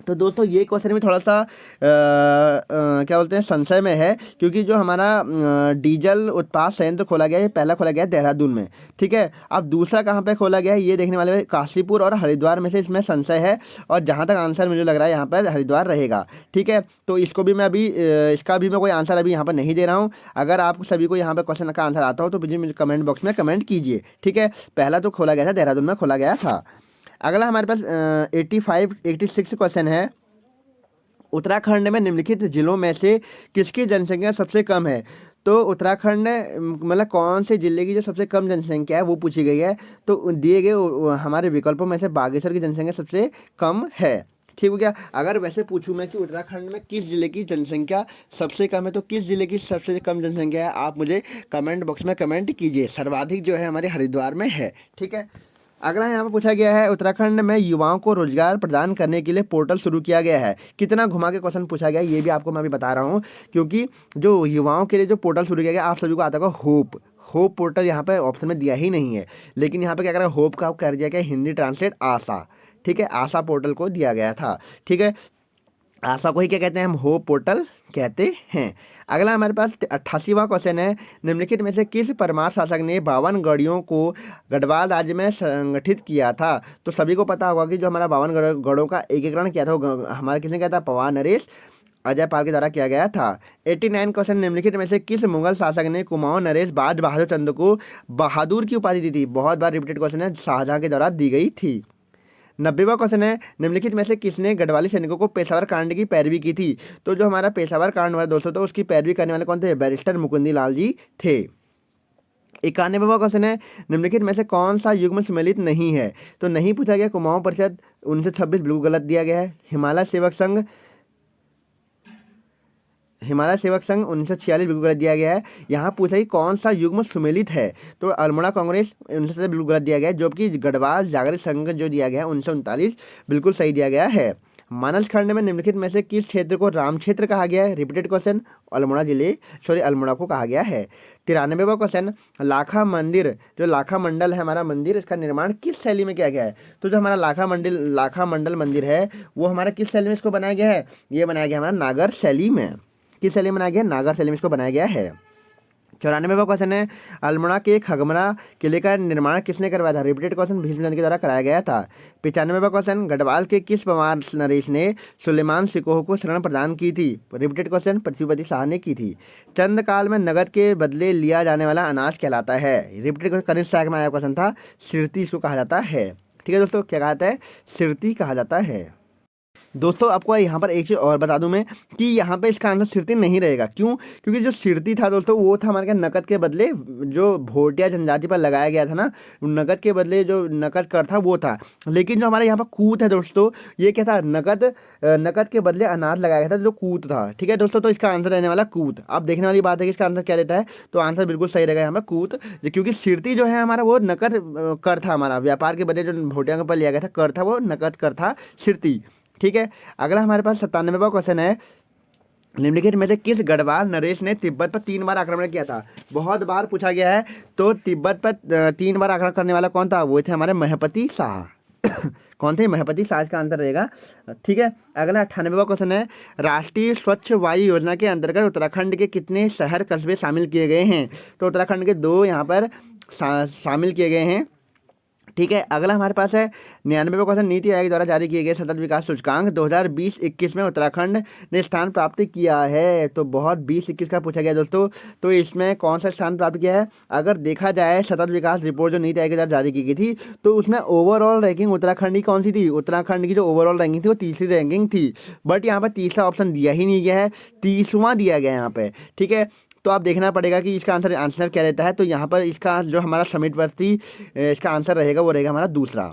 Speaker 1: तो दोस्तों ये क्वेश्चन में थोड़ा सा क्या बोलते हैं संशय में है, क्योंकि जो हमारा डीजल उत्पाद संयंत्र खोला गया है पहला खोला गया है देहरादून में। ठीक है, अब दूसरा कहाँ पे खोला गया है ये देखने वाले काशीपुर और हरिद्वार में से इसमें संशय है, और जहाँ तक आंसर मुझे लग रहा है यहाँ पर हरिद्वार रहेगा। ठीक है, तो इसको भी मैं अभी इसका भी मैं कोई आंसर अभी यहाँ पर नहीं दे रहा हूँ। अगर आप सभी को यहाँ पर क्वेश्चन का आंसर आता हो तो मुझे कमेंट बॉक्स में कमेंट कीजिए। ठीक है, पहला तो खोला गया था देहरादून में खोला गया था। अगला हमारे पास 86 क्वेश्चन है, उत्तराखंड में निम्नलिखित जिलों में से किसकी जनसंख्या सबसे कम है। तो उत्तराखंड मतलब कौन से जिले की जो सबसे कम जनसंख्या है वो पूछी गई है। तो दिए गए हमारे विकल्पों में से बागेश्वर की जनसंख्या सबसे कम है। ठीक हो गया। अगर वैसे पूछूं मैं कि उत्तराखंड में किस जिले की जनसंख्या सबसे कम है तो किस जिले की सबसे कम जनसंख्या है आप मुझे कमेंट बॉक्स में कमेंट कीजिए। सर्वाधिक जो है हमारे हरिद्वार में है। ठीक है, अगला यहाँ पर पूछा गया है, उत्तराखंड में युवाओं को रोजगार प्रदान करने के लिए पोर्टल शुरू किया गया है। कितना घुमा के क्वेश्चन पूछा गया है ये भी आपको मैं अभी बता रहा हूँ, क्योंकि जो युवाओं के लिए जो पोर्टल शुरू किया गया आप सभी को आता होगा होप पोर्टल यहाँ पे ऑप्शन में दिया ही नहीं है, लेकिन यहाँ पे क्या करा होप का कर दिया गया हिंदी ट्रांसलेट आशा। ठीक है, आशा पोर्टल को दिया गया था। ठीक है, आशा को ही क्या कहते हैं, हम होप पोर्टल कहते हैं। अगला हमारे पास 88वां क्वेश्चन है, निम्नलिखित में से किस परमार शासक ने 52 गढ़ियों को गढ़वाल राज्य में संगठित किया था। तो सभी को पता होगा कि जो हमारा 52 गढ़ों का एकीकरण किया था वो हमारे किसने किया था, पवार नरेश अजय पाल के द्वारा किया गया था। 89 क्वेश्चन, निम्नलिखित में से किस मुगल शासक ने कुमाऊं नरेश बाज बहादुर चंद्र को बहादुर की उपाधि दी थी। बहुत बार रिपीटेड क्वेश्चन है, शाहजहां के द्वारा दी गई थी। 90वां क्वेश्चन है, निम्नलिखित में से किसने गढ़वाली सैनिकों को पेशावर कांड की पैरवी की थी। तो जो हमारा पेशावर कांड हुआ दोस्तों, तो उसकी पैरवी करने वाले कौन थे, बैरिस्टर मुकुंदी लाल जी थे। 91वां क्वेश्चन है, निम्नलिखित में से कौन सा युग्म सम्मिलित नहीं है। तो नहीं पूछा गया, कुमाऊं परिषद 1926 बिल्कुल गलत दिया गया है। हिमालय सेवक संघ 1946 बिल्कुल गलत दिया गया है। यहाँ पूछा कि कौन सा युग्म सुमेलित है। तो अल्मोड़ा कांग्रेस 1970 बिल्कुल गलत दिया गया है, जबकि गढ़वाल जागृत संघ जो दिया गया है 1939 बिल्कुल सही दिया गया है। मानस खंड में निम्नलिखित में से किस क्षेत्र को राम क्षेत्र कहा गया है। रिपीटेड क्वेश्चन, अल्मोड़ा को कहा गया है। 93वां क्वेश्चन, लाखा मंदिर जो लाखा मंडल है हमारा मंदिर, इसका निर्माण किस शैली में किया गया है। तो जो हमारा लाखा मंडल मंदिर है वो हमारा किस शैली में इसको बनाया गया है, ये बनाया गया हमारा नागर शैली में। किस शैली में बनाया गया, नागर शैली में इसको बनाया गया है। 94वां क्वेश्चन है, अल्मोड़ा के खगमरा किले का निर्माण किसने करवाया था। रिपीटेड क्वेश्चन, भीष्मचंद्र के द्वारा कराया गया था। 95वां क्वेश्चन, गढ़वाल के किस पवार नरेश ने सुलेमान सिकोह को शरण प्रदान की थी। रिपीटेड क्वेश्चन, पृथ्वीपति शाह ने की थी। चंद काल में नगद के बदले लिया जाने वाला अनाज कहलाता है। रिपीटेड क्वेश्चन, कनिष्ठ शाख में आया क्वेश्चन था, सिरती इसको कहा जाता है। ठीक है दोस्तों, क्या कहता है, सिरती कहा जाता है। दोस्तों आपको यहाँ पर एक चीज़ और बता दूं मैं कि यहाँ पे इसका आंसर सिरती नहीं रहेगा। क्यों, क्योंकि जो सिरती था दोस्तों वो था हमारे क्या, नकद के बदले जो भोटिया जनजाति पर लगाया गया था ना, नकद के बदले जो नकद कर था वो था। लेकिन जो हमारे यहाँ पर कूत है दोस्तों, ये क्या था, नकद के बदले अनाज लगाया गया था जो कूत था। ठीक है दोस्तों, तो इसका आंसर रहने वाला कूत। अब देखने वाली बात है कि इसका आंसर क्या देता है, तो आंसर बिल्कुल सही रहेगा यहाँ पर कूत, क्योंकि सिरती जो है हमारा वो नकद कर था, हमारा व्यापार के बदले जो भोटिया के पर लिया गया था कर था, वो नकद कर था, सिरती। ठीक है, अगला हमारे पास 97वां क्वेश्चन है, निम्नलिखित में से किस गढ़वाल नरेश ने तिब्बत पर 3 बार आक्रमण किया था। बहुत बार पूछा गया है, तो तिब्बत पर 3 बार आक्रमण करने वाला कौन था, वो थे हमारे महपति शाह। कौन थे, महपति शाह का आंसर रहेगा। ठीक है, अगला 98वां क्वेश्चन है, राष्ट्रीय स्वच्छ वायु योजना के अंतर्गत उत्तराखंड के कितने शहर कस्बे शामिल किए गए हैं। तो उत्तराखंड के 2 यहाँ पर शामिल किए गए हैं। ठीक है, अगला हमारे पास है 99वां क्वेश्चन, नीति आयोग द्वारा जारी किए गए सतत विकास सूचकांक 2020-21 में उत्तराखंड ने स्थान प्राप्त किया है। तो बहुत 20-21 का पूछा गया दोस्तों, तो इसमें कौन सा स्थान प्राप्त किया है। अगर देखा जाए सतत विकास रिपोर्ट जो नीति आयोग द्वारा जारी की गई थी, तो उसमें ओवरऑल रैंकिंग उत्तराखंड की कौन सी थी, उत्तराखंड की जो ओवरऑल रैंकिंग थी वो तीसरी रैंकिंग थी। बट यहाँ पर तीसरा ऑप्शन दिया ही नहीं गया है, 30वां दिया गया है यहाँ पे। ठीक है, तो आप देखना पड़ेगा कि इसका आंसर क्या रहता है। तो यहाँ पर इसका जो हमारा समीपवर्ती इसका आंसर रहेगा वो रहेगा हमारा दूसरा।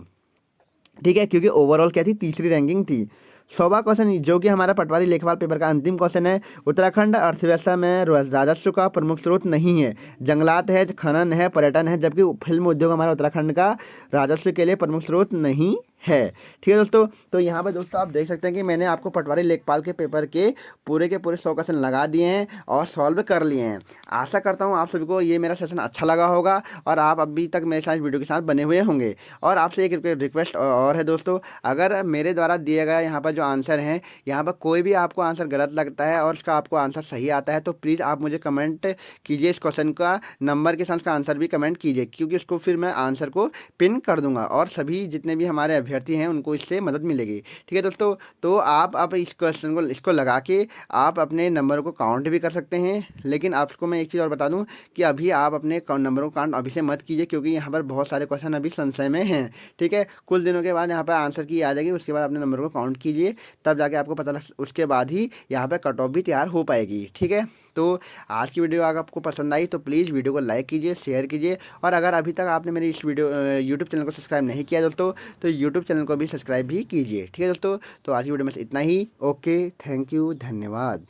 Speaker 1: ठीक है, क्योंकि ओवरऑल क्या थी, तीसरी रैंकिंग थी। 100वां क्वेश्चन, जो कि हमारा पटवारी लेखपाल पेपर का अंतिम क्वेश्चन है, उत्तराखंड अर्थव्यवस्था में राजस्व का प्रमुख स्रोत नहीं है। जंगलात है, खनन है, पर्यटन है, जबकि फिल्म उद्योग हमारा उत्तराखंड का राजस्व के लिए प्रमुख स्रोत नहीं है। ठीक है दोस्तों, तो यहाँ पर दोस्तों आप देख सकते हैं कि मैंने आपको पटवारी लेखपाल के पेपर के पूरे 100 क्वेश्चन लगा दिए हैं और सॉल्व कर लिए हैं। आशा करता हूँ आप सभी को ये मेरा सेशन अच्छा लगा होगा और आप अभी तक मेरे साथ वीडियो के साथ बने हुए होंगे। और आपसे एक रिक्वेस्ट और है दोस्तों, अगर मेरे द्वारा दिए गए यहाँ पर जो आंसर हैं, यहाँ पर कोई भी आपको आंसर गलत लगता है और उसका आपको आंसर सही आता है, तो प्लीज़ आप मुझे कमेंट कीजिए, इस क्वेश्चन का नंबर के साथ उसका आंसर भी कमेंट कीजिए, क्योंकि उसको फिर मैं आंसर को पिन कर दूंगा और सभी जितने भी हमारे अभ्यर्थी हैं उनको इससे मदद मिलेगी। ठीक है दोस्तों, तो आप इस क्वेश्चन को इसको लगा के आप अपने नंबर को काउंट भी कर सकते हैं। लेकिन आपको मैं एक चीज़ और बता दूं कि अभी आप अपने नंबरों को काउंट अभी से मत कीजिए, क्योंकि यहाँ पर बहुत सारे क्वेश्चन अभी संशय में हैं। ठीक है, कुछ दिनों के बाद यहाँ पर आंसर की आ जाएगी, उसके बाद अपने नंबर को काउंट कीजिए, तब जाके आपको पता लग, उसके बाद ही यहाँ पर कट ऑफ भी तैयार हो पाएगी। ठीक है, तो आज की वीडियो अगर आपको पसंद आई तो प्लीज़ वीडियो को लाइक कीजिए, शेयर कीजिए, और अगर अभी तक आपने मेरी इस यूट्यूब चैनल को सब्सक्राइब नहीं किया दोस्तों, तो यूट्यूब चैनल को भी सब्सक्राइब भी कीजिए। ठीक है दोस्तों, तो आज की वीडियो में इतना ही। ओके, थैंक यू, धन्यवाद।